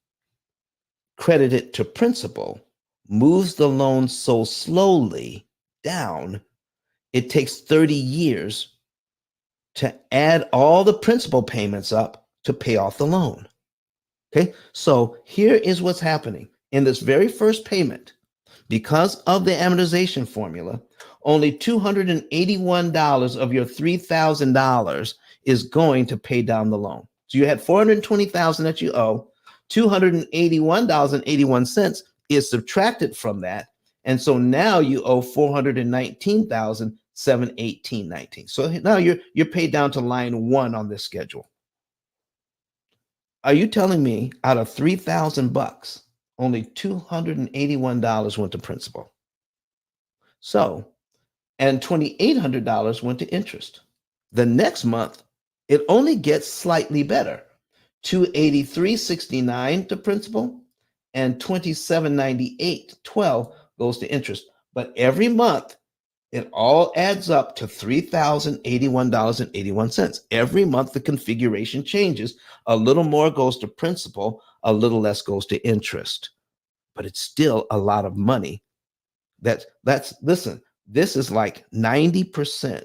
credited to principal moves the loan so slowly down, it takes 30 years to add all the principal payments up to pay off the loan. Okay, so here is what's happening. In this very first payment, because of the amortization formula, only $281 of your $3,000 is going to pay down the loan. So you had $420,000 that you owe. $281.81 is subtracted from that, and so now you owe $419,718.19. So now you're paid down to line 1 on this schedule. Are you telling me out of $3,000, only $281 went to principal? So and $2,800 went to interest. The next month, it only gets slightly better. $283.69 to principal and $27.98.12 goes to interest. But every month, it all adds up to $3,081.81. Every month, the configuration changes. A little more goes to principal, a little less goes to interest. But it's still a lot of money. Listen, this is like 90%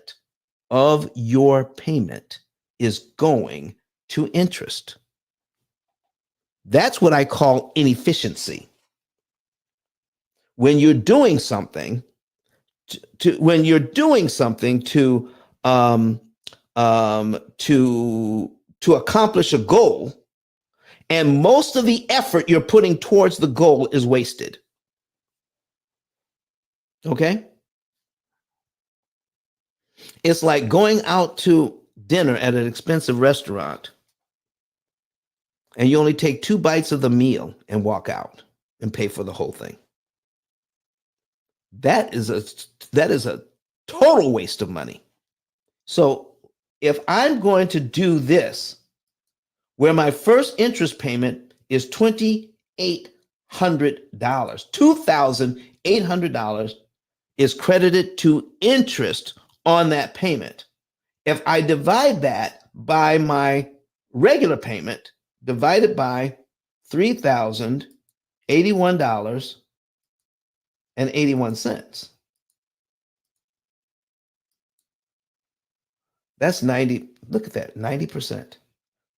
of your payment is going to interest. That's what I call inefficiency. When you're doing something to accomplish a goal, and most of the effort you're putting towards the goal is wasted. Okay? It's like going out to dinner at an expensive restaurant and you only take 2 bites of the meal and walk out and pay for the whole thing. That is a total waste of money. So if I'm going to do this, where my first interest payment is $2,800, $2,800 is credited to interest on that payment. If I divide that by my regular payment, divided by $3,081.81, that's 90. Look at that, 90%.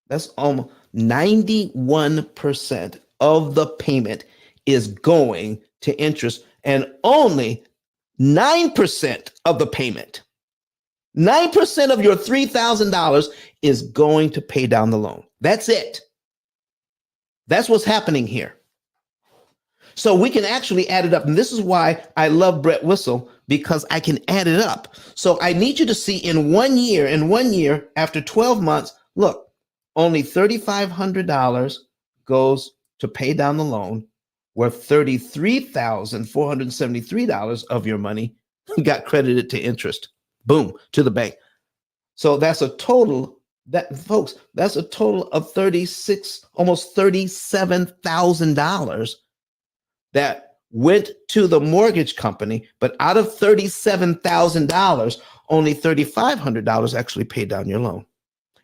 That's almost 91% of the payment is going to interest, and only 9% of the payment, 9% of your $3,000 is going to pay down the loan. That's it. That's what's happening here. So we can actually add it up. And this is why I love Brett Whissel, because I can add it up. So I need you to see in 1 year, after 12 months, look, only $3,500 goes to pay down the loan, where $33,473 of your money got credited to interest. Boom, to the bank. So that's a total, that's a total of almost $37,000 that went to the mortgage company. But out of $37,000, only $3,500 actually paid down your loan.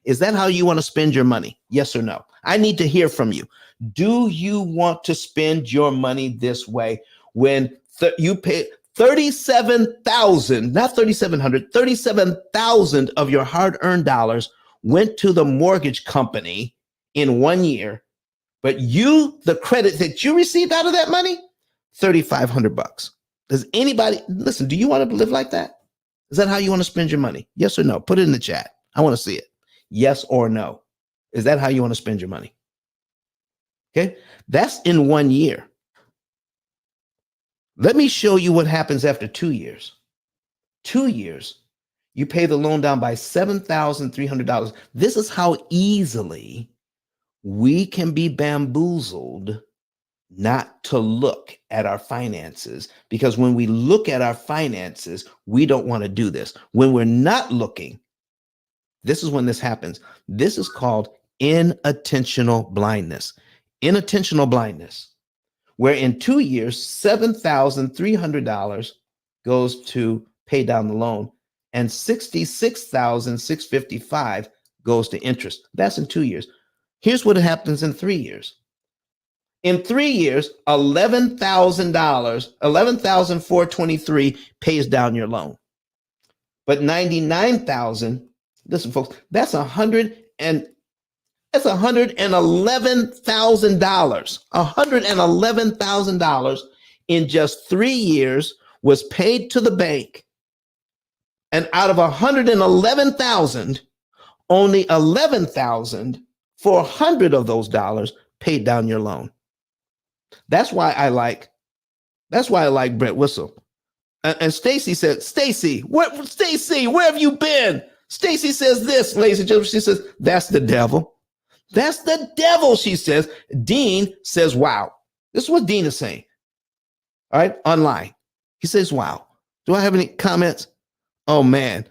Is that how you want to spend your money? Yes or no? I need to hear from you. Do you want to spend your money this way when you pay 37,000, not 3,700, 37,000 of your hard-earned dollars went to the mortgage company in 1 year, but the credit that you received out of that money, $3,500. Does anybody, listen, do you want to live like that? Is that how you want to spend your money? Yes or no? Put it in the chat. I want to see it. Yes or no? Is that how you want to spend your money? Okay, that's in 1 year. Let me show you what happens after 2 years. 2 years, you pay the loan down by $7,300. This is how easily we can be bamboozled not to look at our finances, because when we look at our finances, we don't want to do this. When we're not looking, this is when this happens. This is called inattentional blindness. Inattentional blindness, where in 2 years, $7,300 goes to pay down the loan and $66,655 goes to interest. That's in 2 years. Here's what happens in 3 years. In 3 years, $11,000, $11,423 pays down your loan. But $99,000, listen, folks, that's $111,000. $111,000 in just 3 years was paid to the bank. And out of $111,000, only $11,400 of those dollars paid down your loan. That's why I like Brett Whissel. And Stacy said, Stacy, where have you been? Stacy says this, ladies and gentlemen. She says, that's the devil. That's the devil, she says. Dean says, wow. This is what Dean is saying. All right, online. He says, wow. Do I have any comments? Oh man.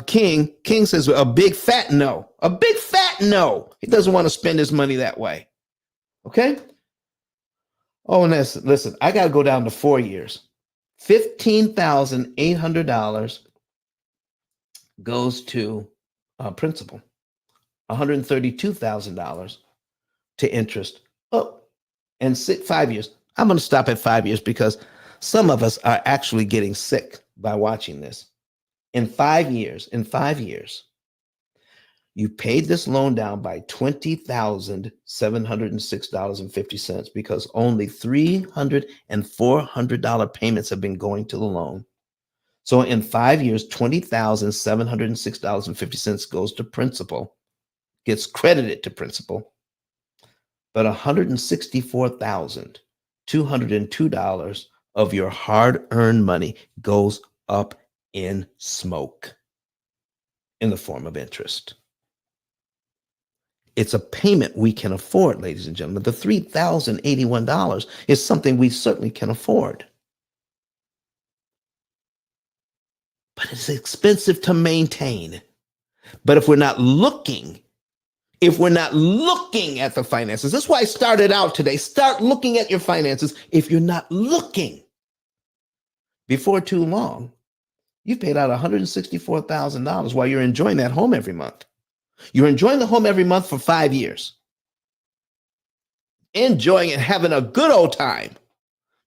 King says a big fat no. A big fat no. He doesn't want to spend his money that way. Okay? Oh, and listen, I got to go down to 4 years. $15,800 goes to principal. $132,000 to interest. Oh, and 5 years. I'm going to stop at 5 years because some of us are actually getting sick by watching this. In 5 years, you paid this loan down by $20,706.50 because only $300 and $400 payments have been going to the loan. So in 5 years, $20,706.50 goes to principal, gets credited to principal, but $164,202 of your hard-earned money goes up in smoke in the form of interest. It's a payment we can afford, ladies and gentlemen. The $3,081 is something we certainly can afford. But it's expensive to maintain. But if we're not looking at the finances, that's why I started out today. Start looking at your finances. If you're not looking, before too long, you've paid out $164,000 while you're enjoying that home every month. You're enjoying the home every month for 5 years. Enjoying it, having a good old time,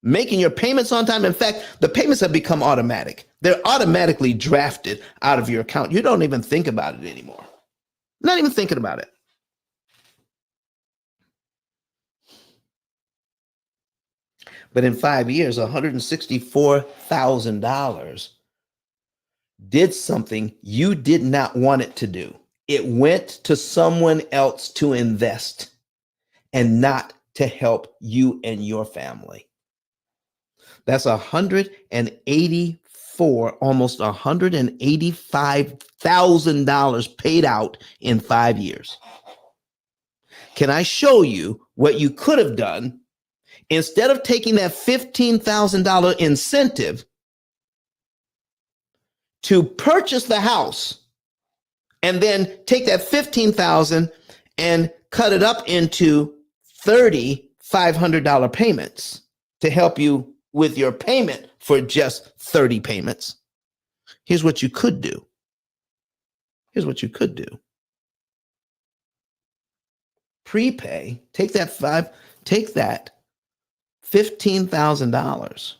making your payments on time. In fact, the payments have become automatic. They're automatically drafted out of your account. You don't even think about it anymore. Not even thinking about it. But in 5 years, $164,000 did something you did not want it to do. It went to someone else to invest and not to help you and your family. That's almost $185,000 paid out in 5 years. Can I show you what you could have done instead of taking that $15,000 incentive to purchase the house and then take that $15,000 and cut it up into 30 $500 payments to help you with your payment for just 30 payments? Here's what you could do. Prepay, take that $15,000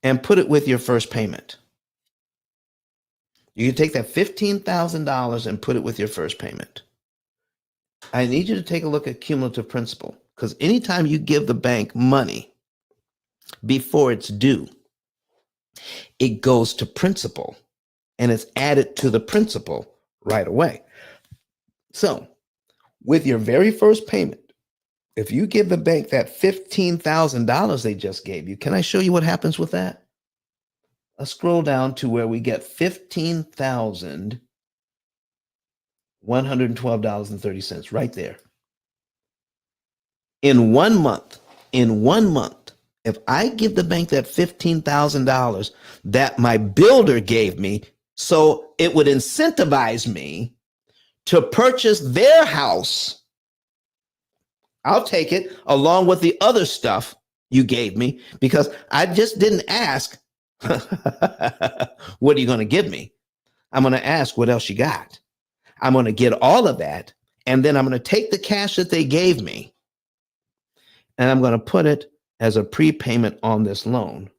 and put it with your first payment. You can take that $15,000 and put it with your first payment. I need you to take a look at cumulative principal, because anytime you give the bank money before it's due, it goes to principal and it's added to the principal right away. So with your very first payment, if you give the bank that $15,000 they just gave you, can I show you what happens with that? Let's scroll down to where we get $15,112.30 right there. In 1 month, if I give the bank that $15,000 that my builder gave me, so it would incentivize me to purchase their house, I'll take it along with the other stuff you gave me, because I just didn't ask, what are you going to give me? I'm going to ask, what else you got? I'm going to get all of that, and then I'm going to take the cash that they gave me, and I'm going to put it as a prepayment on this loan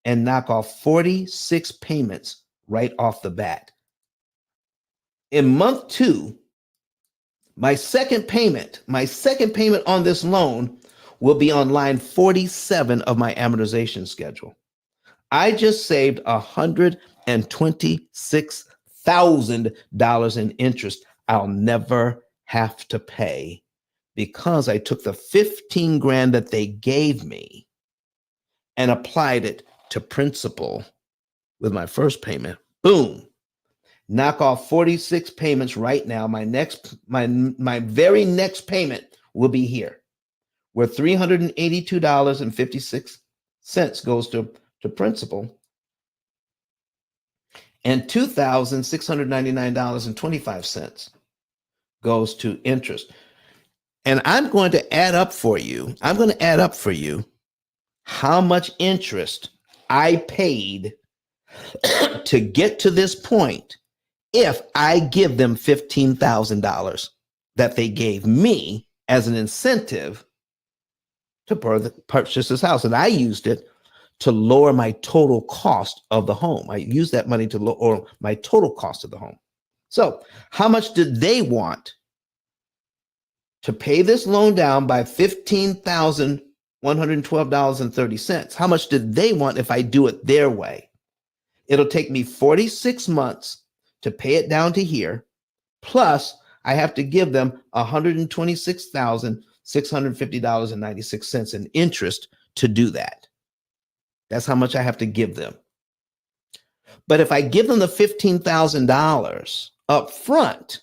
and knock off 46 payments right off the bat. In month 2, my second payment on this loan will be on line 47 of my amortization schedule. I just saved $126,000 in interest I'll never have to pay, because I took the 15 grand that they gave me and applied it to principal with my first payment. Boom. Knock off 46 payments right now. My very next payment will be here, where $382.56 goes to principal. and $2,699.25 goes to interest. And I'm going to add up for you. I'm going to add up for you how much interest I paid to get to this point if I give them $15,000 that they gave me as an incentive to purchase this house. And I used it to lower my total cost of the home. I used that money to lower my total cost of the home. So how much did they want to pay this loan down by $15,112.30? How much did they want if I do it their way? It'll take me 46 months to pay it down to here. Plus, I have to give them $126,650.96 in interest to do that. That's how much I have to give them. But if I give them the $15,000 up front,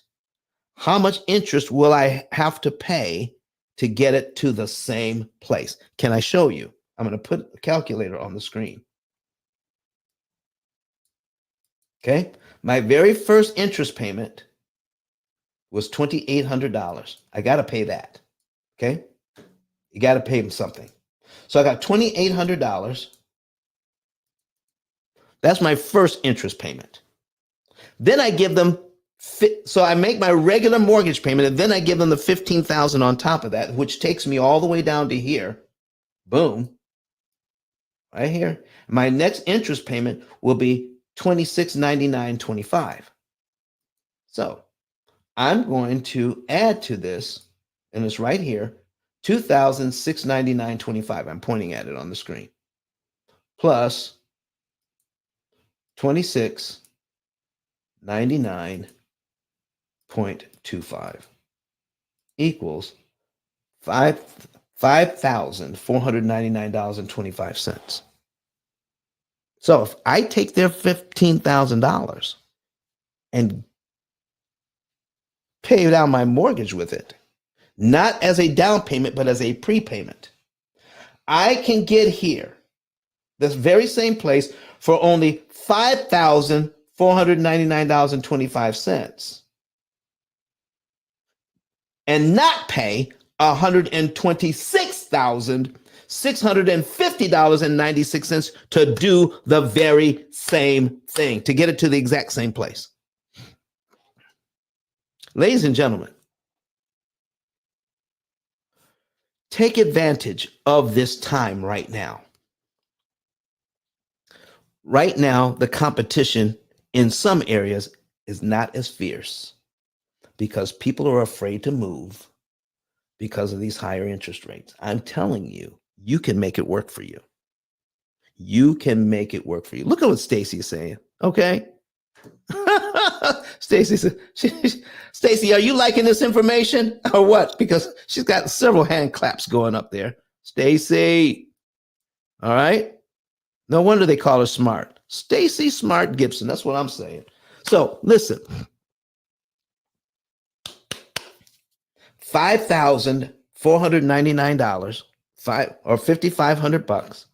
how much interest will I have to pay to get it to the same place? Can I show you? I'm going to put a calculator on the screen. Okay. My very first interest payment was $2,800. I got to pay that. Okay. You got to pay them something. So I got $2,800. That's my first interest payment. Then I give them, so I make my regular mortgage payment, and then I give them the $15,000 on top of that, which takes me all the way down to here. Boom. Right here. My next interest payment will be $26.9925. So I'm going to add to this, and it's right here, $2,699.25. I'm pointing at it on the screen. Plus $26.99.25 equals $5,499.25. So if I take their $15,000 and pay down my mortgage with it, not as a down payment, but as a prepayment, I can get here, this very same place, for only $5,499.25 and not pay $126,650.96 to do the very same thing, to get it to the exact same place. Ladies and gentlemen, take advantage of this time right now. Right now, the competition in some areas is not as fierce because people are afraid to move because of these higher interest rates. I'm telling you, you can make it work for you. You can make it work for you. Look at what Stacy is saying, okay? Stacy, are you liking this information or what? Because she's got several hand claps going up there. Stacy, all right? No wonder they call her smart. Stacy Smart Gibson. That's what I'm saying. So listen, $5,499, or $5,500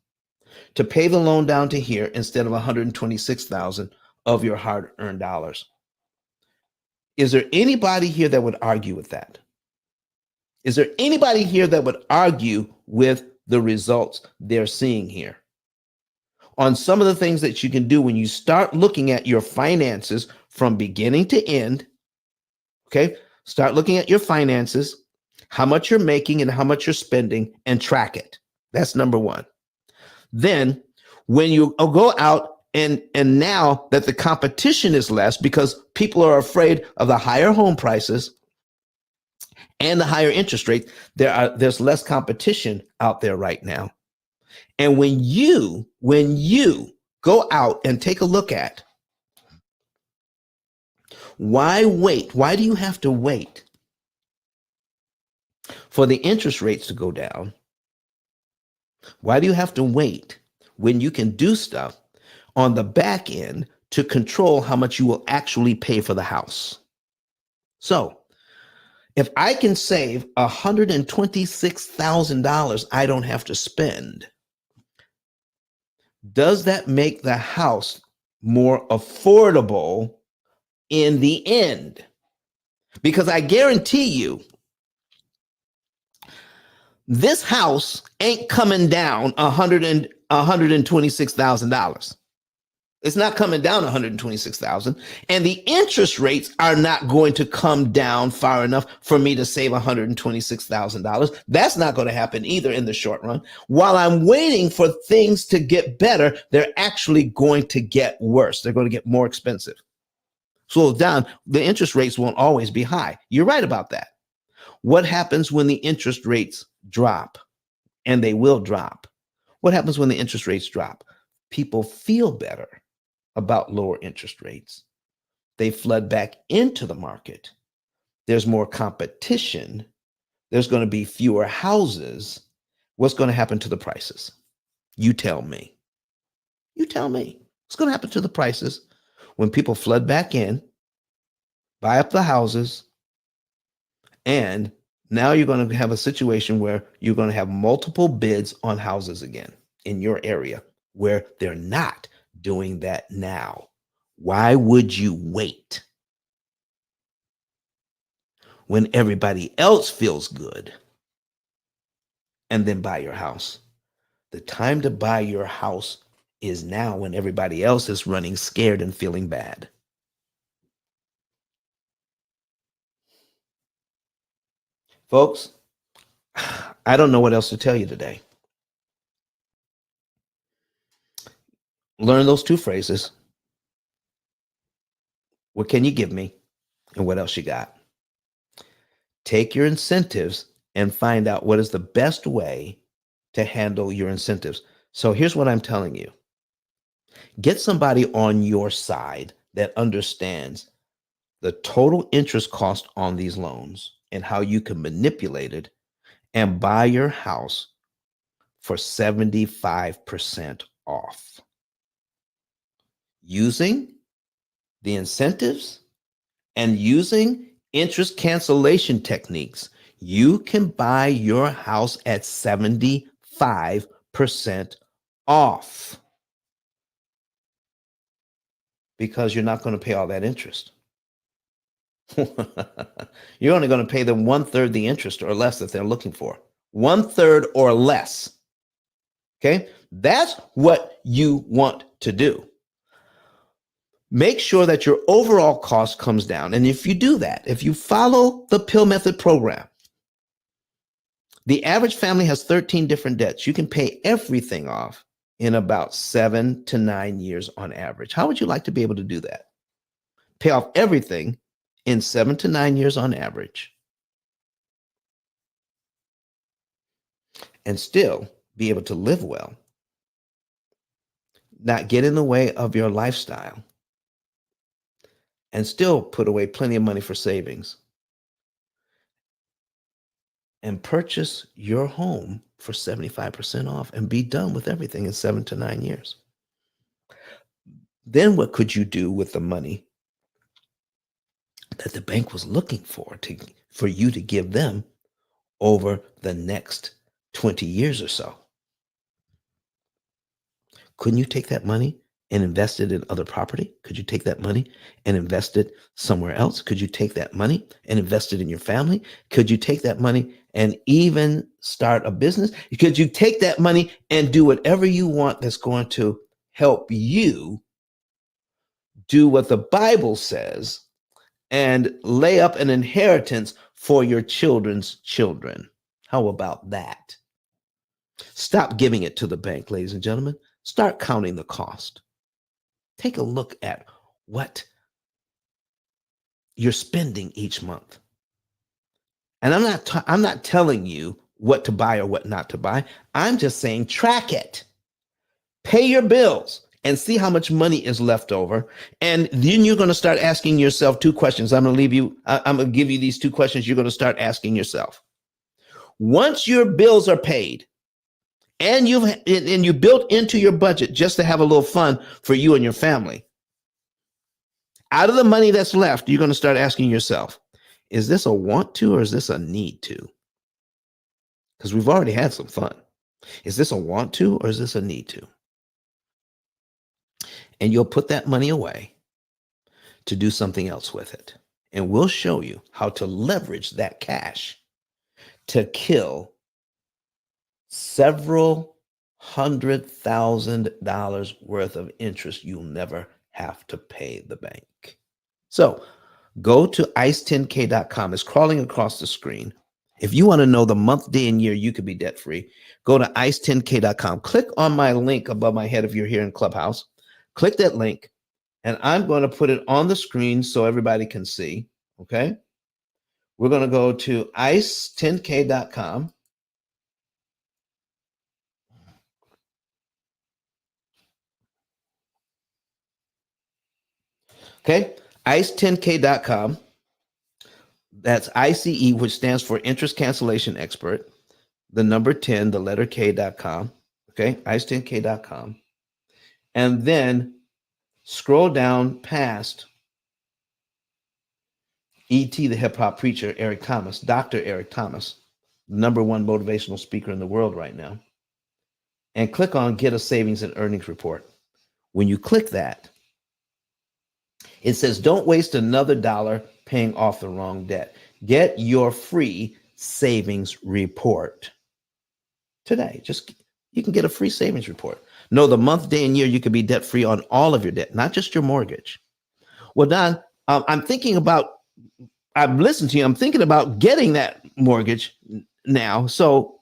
to pay the loan down to here instead of $126,000 of your hard-earned dollars. Is there anybody here that would argue with that? Is there anybody here that would argue with the results they're seeing here? On some of the things that you can do when you start looking at your finances from beginning to end, okay? Start looking at your finances, how much you're making and how much you're spending, and track it. That's number one. Then when you go out and now that the competition is less because people are afraid of the higher home prices and the higher interest rates, there's less competition out there right now. And when you go out and take a look at why wait? Why do you have to wait for the interest rates to go down? Why do you have to wait when you can do stuff on the back end to control how much you will actually pay for the house? So if I can save $126,000 I don't have to spend, does that make the house more affordable in the end. Because I guarantee you, this house ain't coming down $126,000. It's not coming down 126,000, and the interest rates are not going to come down far enough for me to save $126,000. That's not going to happen either in the short run. While I'm waiting for things to get better, they're actually going to get worse. They're going to get more expensive. So down, the interest rates won't always be high. You're right about that. What happens when the interest rates drop? And they will drop. What happens when the interest rates drop? People feel better about lower interest rates. They flood back into the market. There's more competition. There's going to be fewer houses. What's going to happen to the prices? You tell me. You tell me. What's going to happen to the prices when people flood back in, buy up the houses, and now you're going to have a situation where you're going to have multiple bids on houses again in your area where they're not doing that now. Why would you wait when everybody else feels good and then buy your house? The time to buy your house is now when everybody else is running scared and feeling bad. Folks, I don't know what else to tell you today. Learn those two phrases. What can you give me? And what else you got? Take your incentives and find out what is the best way to handle your incentives. So here's what I'm telling you. Get somebody on your side that understands the total interest cost on these loans and how you can manipulate it and buy your house for 75% off. Using the incentives and using interest cancellation techniques, you can buy your house at 75% off because you're not going to pay all that interest. You're only going to pay them 1/3 the interest or less that they're looking for. 1/3 or less. Okay? That's what you want to do. Make sure that your overall cost comes down. And if you do that, if you follow the P.I.L.L method program, the average family has 13 different debts. You can pay everything off in about 7 to 9 years on average. How would you like to be able to do that? Pay off everything in 7 to 9 years on average and still be able to live well, not get in the way of your lifestyle, and still put away plenty of money for savings and purchase your home for 75% off and be done with everything in 7 to 9 years. Then what could you do with the money that the bank was looking for you to give them over the next 20 years or so? Couldn't you take that money and invest it in other property? Could you take that money and invest it somewhere else? Could you take that money and invest it in your family? Could you take that money and even start a business? Could you take that money and do whatever you want that's going to help you do what the Bible says and lay up an inheritance for your children's children? How about that? Stop giving it to the bank, ladies and gentlemen. Start counting the cost. Take a look at what you're spending each month. And I'm not telling you what to buy or what not to buy. I'm just saying track it. Pay your bills and see how much money is left over. And then you're going to start asking yourself two questions. I'm going to give you these two questions you're going to start asking yourself. Once your bills are paid, and you built into your budget just to have a little fun for you and your family, out of the money that's left, you're going to start asking yourself, is this a want to or is this a need to? Because we've already had some fun. Is this a want to or is this a need to? and you'll put that money away to do something else with it. And we'll show you how to leverage that cash to kill several $100,000 worth of interest you'll never have to pay the bank. So go to ice10k.com. It's crawling across the screen. If you want to know the month, day, and year you could be debt free, go to ice10k.com. Click on my link above my head if you're here in Clubhouse. Click that link, and I'm going to put it on the screen so everybody can see. Okay. We're going to go to ice10k.com. Okay. ice10k.com. That's ICE, which stands for Interest Cancellation Expert. The number 10, the letter K.com. Okay. ice10k.com. And then scroll down past E.T., the hip hop preacher, Eric Thomas, Dr. Eric Thomas, number one motivational speaker in the world right now, and click on Get a Savings and Earnings Report. When you click that, it says, don't waste another dollar paying off the wrong debt. Get your free savings report today. You can get a free savings report. Know the month, day, and year you could be debt free on all of your debt, not just your mortgage. Well, Don, I've listened to you. I'm thinking about getting that mortgage now. So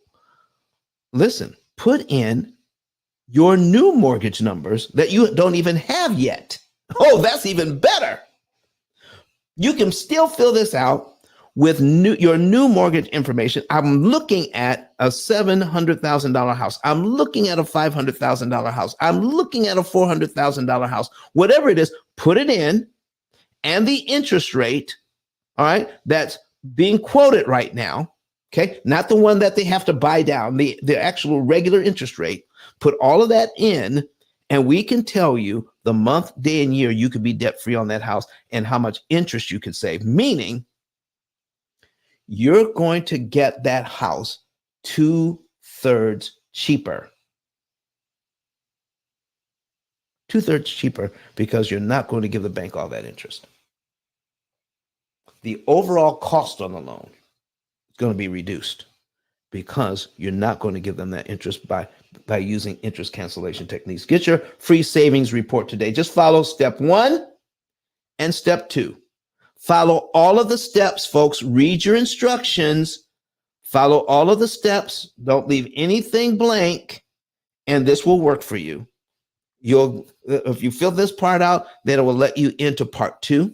listen, put in your new mortgage numbers that you don't even have yet. Oh, that's even better. You can still fill this out with your new mortgage information. I'm looking at a $700,000 house. I'm looking at a $500,000 house. I'm looking at a $400,000 house. Whatever it is, put it in, and the interest rate, all right, that's being quoted right now, okay, not the one that they have to buy down, the actual regular interest rate. Put all of that in, and we can tell you the month, day, and year you could be debt free on that house and how much interest you could save. Meaning, you're going to get that house 2/3 cheaper. 2/3 cheaper because you're not going to give the bank all that interest. The overall cost on the loan is going to be reduced because you're not going to give them that interest by using interest cancellation techniques. Get your free savings report today. Just follow step 1 and step 2. Follow all of the steps, folks. Read your instructions. Follow all of the steps. Don't leave anything blank, and this will work for you. If you fill this part out, then it will let you into part 2.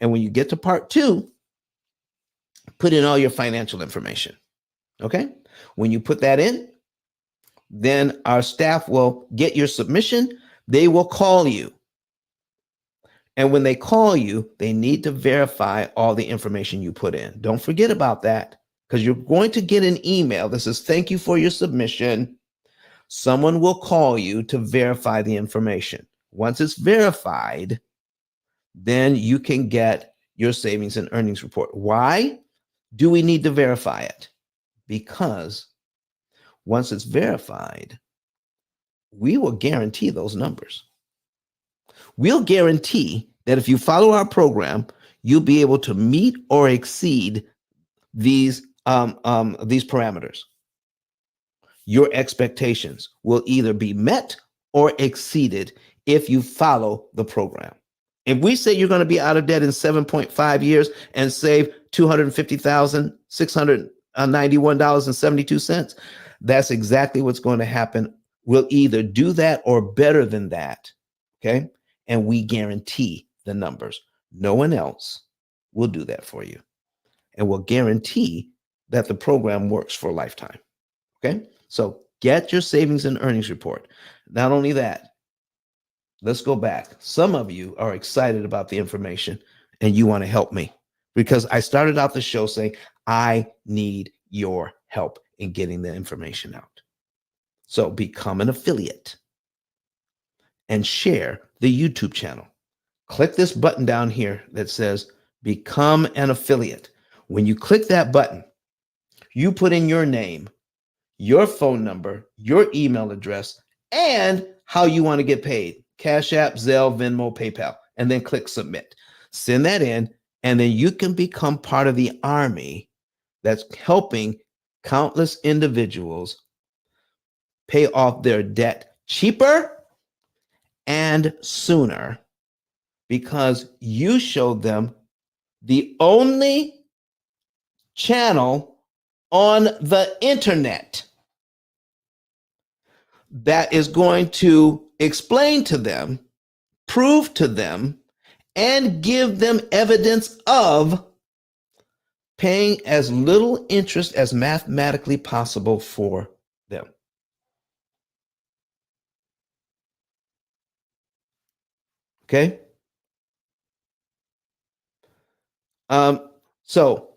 And when you get to part 2, put in all your financial information. Okay? When you put that in, then our staff will get your submission. They will call you. And when they call you, they need to verify all the information you put in. Don't forget about that, because you're going to get an email that says, thank you for your submission. Someone will call you to verify the information. Once it's verified, then you can get your savings and earnings report. Why do we need to verify it? Because once it's verified, we will guarantee those numbers. We'll guarantee that if you follow our program, you'll be able to meet or exceed these parameters. Your expectations will either be met or exceeded if you follow the program. If we say you're going to be out of debt in 7.5 years and save $250,691.72, that's exactly what's going to happen. We'll either do that or better than that. Okay. And we guarantee the numbers. No one else will do that for you. And we'll guarantee that the program works for a lifetime. Okay. So get your savings and earnings report. Not only that, let's go back. Some of you are excited about the information and you want to help me, because I started out the show saying, I need your help in getting the information out. So become an affiliate and share the YouTube channel. Click this button down here that says become an affiliate. When you click that button, you put in your name, your phone number, your email address, and how you want to get paid. Cash App, Zelle, Venmo, PayPal, and then click submit. Send that in, and then you can become part of the army that's helping countless individuals pay off their debt cheaper and sooner because you showed them the only channel on the internet that is going to explain to them, prove to them, and give them evidence of paying as little interest as mathematically possible for them. Okay? So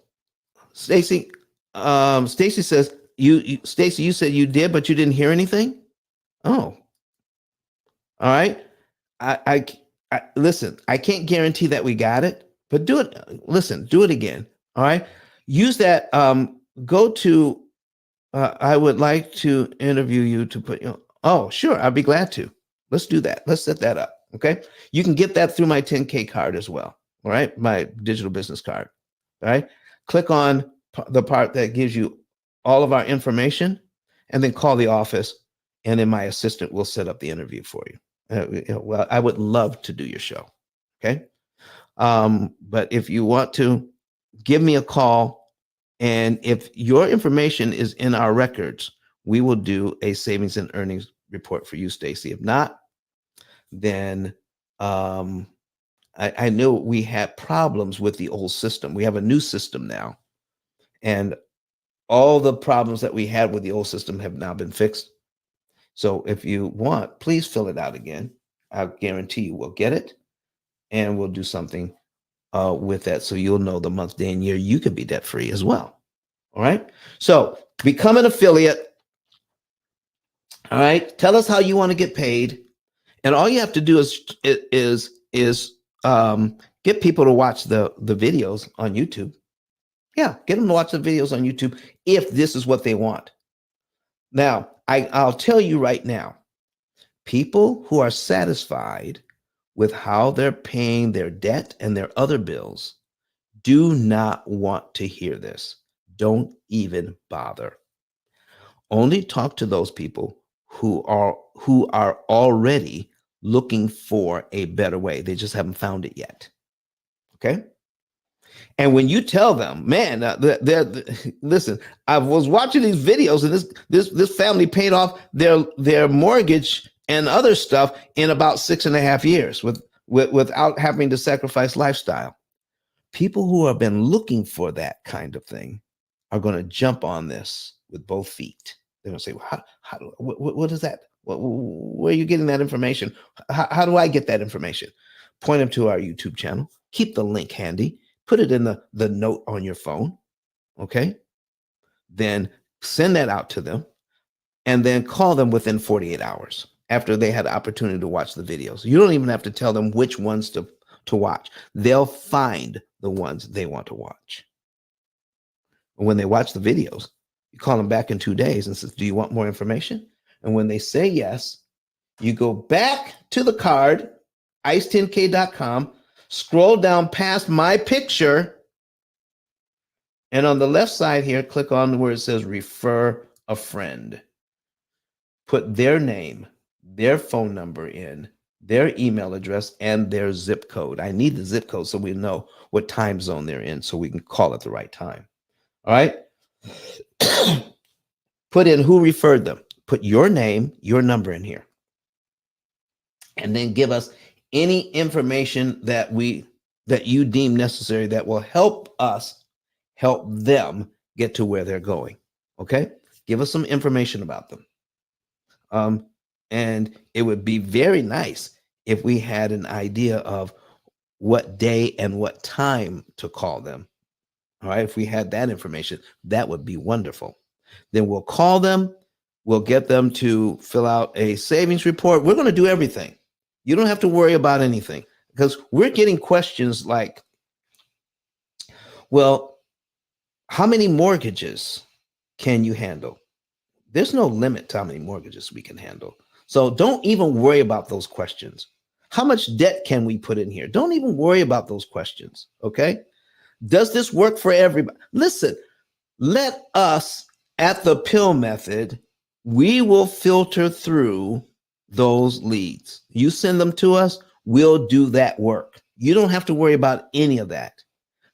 Stacy, Stacy says, Stacy, you said you did, but you didn't hear anything? Oh, all right. I listen, I can't guarantee that we got it, but do it. Listen, do it again. All right. Use that. Go to, I would like to interview you to put, oh, sure. I'd be glad to. Let's do that. Let's set that up. Okay. You can get that through my 10K card as well. All right. My digital business card. All right. Click on the part that gives you all of our information and then call the office. And then my assistant will set up the interview for you. Well, I would love to do your show. Okay. But if you want to, give me a call. And if your information is in our records, we will do a savings and earnings report for you, Stacy. If not, then I know we had problems with the old system. We have a new system now. And all the problems that we had with the old system have now been fixed. So if you want, please fill it out again. I guarantee you we'll get it and we'll do something with that. So you'll know the month, day, and year you could be debt free as well. All right. So become an affiliate. All right. Tell us how you want to get paid. And all you have to do is get people to watch the videos on YouTube. Yeah. Get them to watch the videos on YouTube if this is what they want. Now, I'll tell you right now, people who are satisfied with how they're paying their debt and their other bills do not want to hear this. Don't even bother. Only talk to those people who are already looking for a better way. They just haven't found it yet. Okay? And when you tell them, man, listen, I was watching these videos and this family paid off their mortgage and other stuff in about 6.5 years without having to sacrifice lifestyle. People who have been looking for that kind of thing are going to jump on this with both feet. They're going to say, well, what is that? Where are you getting that information? How do I get that information? Point them to our YouTube channel. Keep the link handy. Put it in the note on your phone. Okay. Then send that out to them and then call them within 48 hours after they had the opportunity to watch the videos. You don't even have to tell them which ones to watch. They'll find the ones they want to watch. And when they watch the videos, you call them back in 2 days and says, do you want more information? And when they say yes, you go back to the card, ice10k.com, scroll down past my picture, and on the left side here, click on where it says refer a friend. Put their name, their phone number in, their email address, and their zip code. I need the zip code so we know what time zone they're in so we can call at the right time. All right? Put in who referred them. Put your name, your number in here. And then give us any information that you deem necessary that will help us help them get to where they're going. Okay? Give us some information about them. And it would be very nice if we had an idea of what day and what time to call them. All right. If we had that information, that would be wonderful. Then we'll call them. We'll get them to fill out a savings report. We're going to do everything. You don't have to worry about anything because we're getting questions like, well, how many mortgages can you handle? There's no limit to how many mortgages we can handle. So don't even worry about those questions. How much debt can we put in here? Don't even worry about those questions. Okay. Does this work for everybody? Listen, let us at the P.I.L.L method, we will filter through those leads. You send them to us, we'll do that work. You don't have to worry about any of that.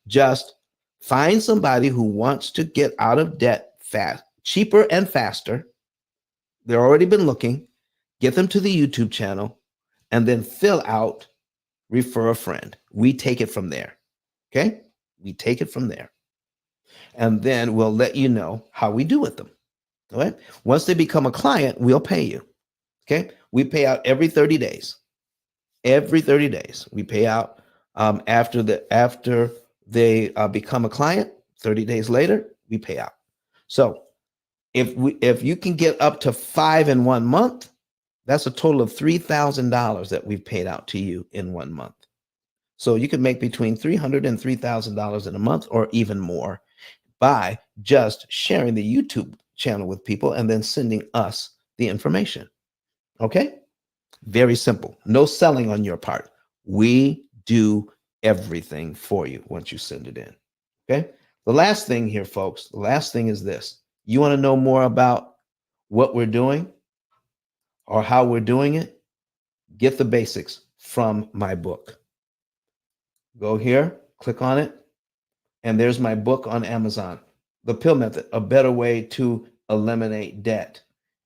Just find somebody who wants to get out of debt fast, cheaper and faster. They've already been looking. Get them to the YouTube channel and then fill out refer a friend. We take it from there. Okay? We take it from there. And then we'll let you know how we do with them. All right. Once they become a client, we'll pay you. Okay. We pay out every 30 days. Every 30 days. We pay out after they become a client. 30 days later, we pay out. So if you can get up to 5 in 1 month, that's a total of $3,000 that we've paid out to you in 1 month. So you can make between $300 and $3,000 in a month or even more by just sharing the YouTube channel with people and then sending us the information. Okay? Very simple. No selling on your part. We do everything for you once you send it in. Okay? The last thing here, folks, the last thing is this. You want to know more about what we're doing or how we're doing it? Get the basics from my book. Go here, click on it, and there's my book on Amazon, The P.I.L.L Method, a better way to eliminate debt.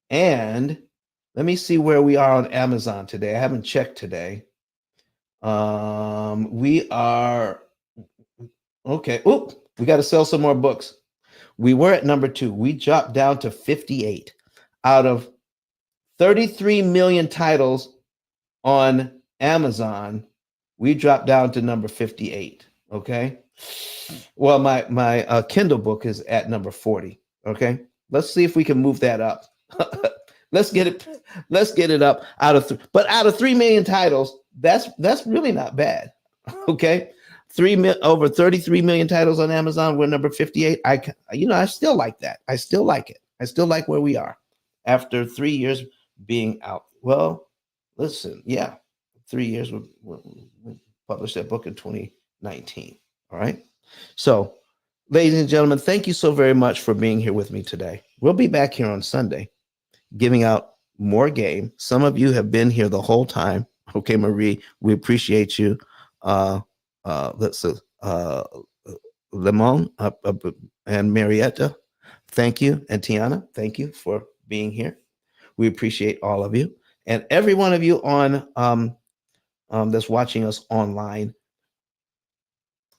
And let me see where we are on Amazon today. I haven't checked today. We are, okay. Oop, we got to sell some more books. We were at number 2. We dropped down to 58 out of 33 million titles on Amazon. We dropped down to number 58. Okay. Well, my Kindle book is at number 40. Okay. Let's see if we can move that up. Let's get it up out of 3 million titles. That's really not bad. Okay. Over 33 million titles on Amazon. We're number 58. I still like that. I still like it. I still like where we are after 3 years being out. Well, listen, yeah, 3 years. We published that book in 2019. All right. So, ladies and gentlemen, thank you so very much for being here with me today. We'll be back here on Sunday giving out more game. Some of you have been here the whole time. Okay, Marie, we appreciate you. Lemon and Marietta, thank you. And Tiana, thank you for being here. We appreciate all of you. And every one of you on that's watching us online,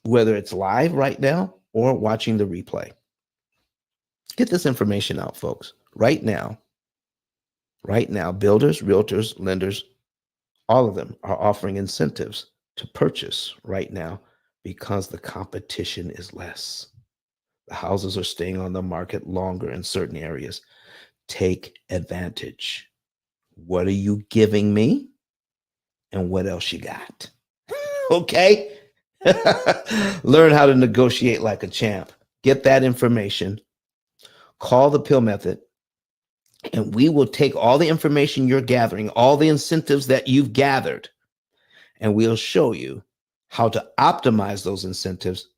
whether it's live right now or watching the replay. Get this information out, folks. Right now, builders, realtors, lenders, all of them are offering incentives to purchase right now because the competition is less. The houses are staying on the market longer in certain areas. Take advantage. What are you giving me? And what else you got? Okay? Learn how to negotiate like a champ. Get that information. Call the P.I.L.L method. And we will take all the information you're gathering, all the incentives that you've gathered, and we'll show you how to optimize those incentives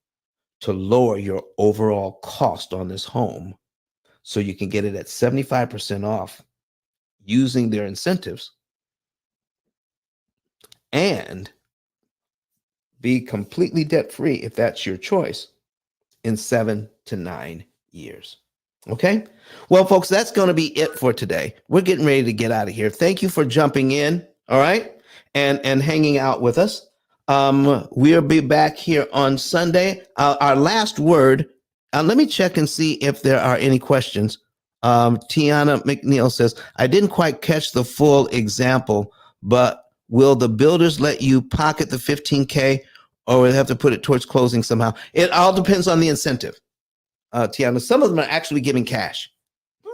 to lower your overall cost on this home so you can get it at 75% off using their incentives and be completely debt-free if that's your choice in 7 to 9 years. Okay. Well, folks, that's going to be it for today. We're getting ready to get out of here. Thank you for jumping in. All right. And hanging out with us. We'll be back here on Sunday. Our last word. Let me check and see if there are any questions. Tiana McNeil says, I didn't quite catch the full example, but will the builders let you pocket the 15K or will they have to put it towards closing somehow? It all depends on the incentive. Tiana, some of them are actually giving cash.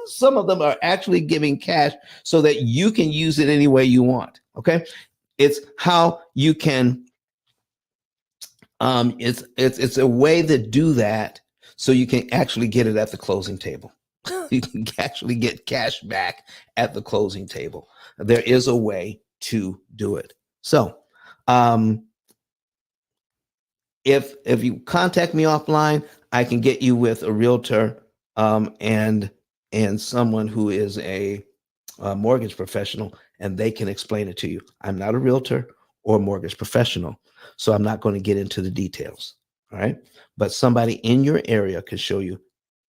Some of them are actually giving cash so that you can use it any way you want. Okay. It's how you can, it's a way to do that so you can actually get it at the closing table. You can actually get cash back at the closing table. There is a way to do it. So, if you contact me offline, I can get you with a realtor and someone who is a mortgage professional, and they can explain it to you. I'm not a realtor or mortgage professional, so I'm not going to get into the details. All right. But somebody in your area can show you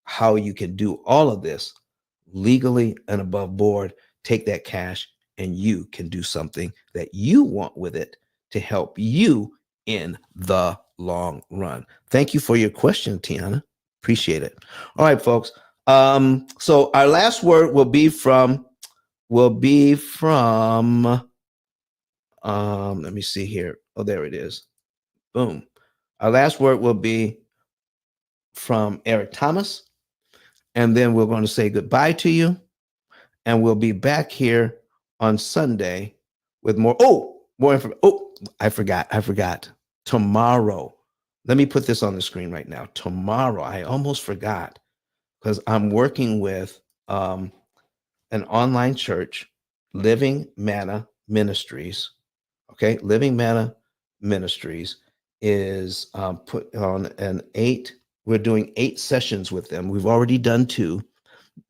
how you can do all of this legally and above board. Take that cash and you can do something that you want with it to help you in the long run. Thank you for your question, Tiana. Appreciate it. All right, folks. So our last word will be from let me see here. Oh, there it is. Boom. Our last word will be from Eric Thomas. And then we're going to say goodbye to you. And we'll be back here on Sunday with more information. Oh, I forgot. Tomorrow. Let me put this on the screen right now. Tomorrow, I almost forgot because I'm working with an online church, Living Manna Ministries. Okay, Living Manna Ministries is put on we're doing 8 sessions with them. We've already done 2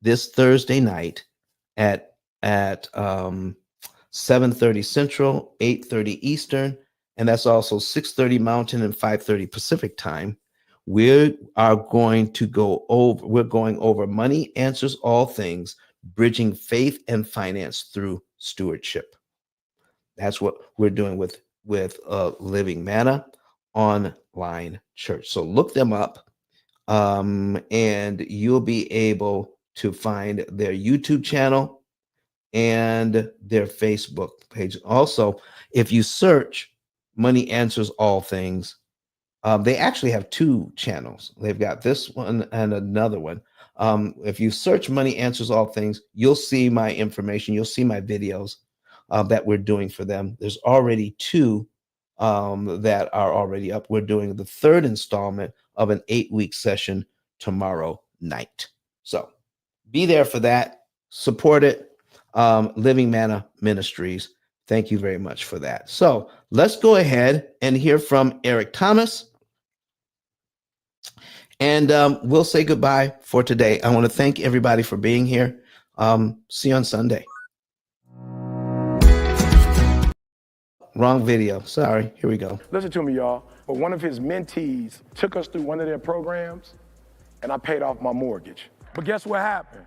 this Thursday night at 7:30 Central, 8:30 Eastern, and that's also 6:30 Mountain and 5:30 Pacific time. We're going over Money Answers All Things, bridging faith and finance through stewardship. That's what we're doing with Living Manna Online Church. So look them up, and you'll be able to find their YouTube channel and their Facebook page. Also, if you search Money Answers All Things, they actually have 2 channels. They've got this one and another one. If you search Money Answers All Things, you'll see my information. You'll see my videos that we're doing for them. There's already 2 that are already up. We're doing the 3rd installment of an 8-week session tomorrow night. So be there for that. Support it. Living Manna Ministries. Thank you very much for that. So let's go ahead and hear from Eric Thomas. And we'll say goodbye for today. I want to thank everybody for being here. See you on Sunday. Wrong video. Sorry. Here we go. Listen to me, y'all. But one of his mentees took us through one of their programs, and I paid off my mortgage. But guess what happened?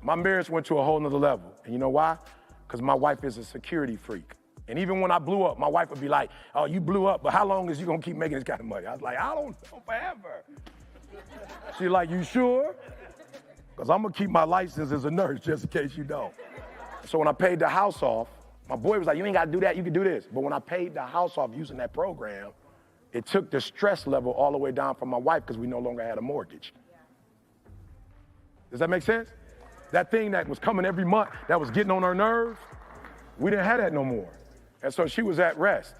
My marriage went to a whole nother level. And you know why? Because my wife is a security freak. And even when I blew up, my wife would be like, oh, you blew up, but how long is you gonna keep making this kind of money? I was like, I don't know, forever. She's like, you sure? Because I'm gonna keep my license as a nurse just in case you don't. So when I paid the house off, my boy was like, you ain't gotta do that, you can do this. But when I paid the house off using that program, it took the stress level all the way down from my wife because we no longer had a mortgage. Does that make sense? That thing that was coming every month, that was getting on her nerves, we didn't have that no more. And so she was at rest.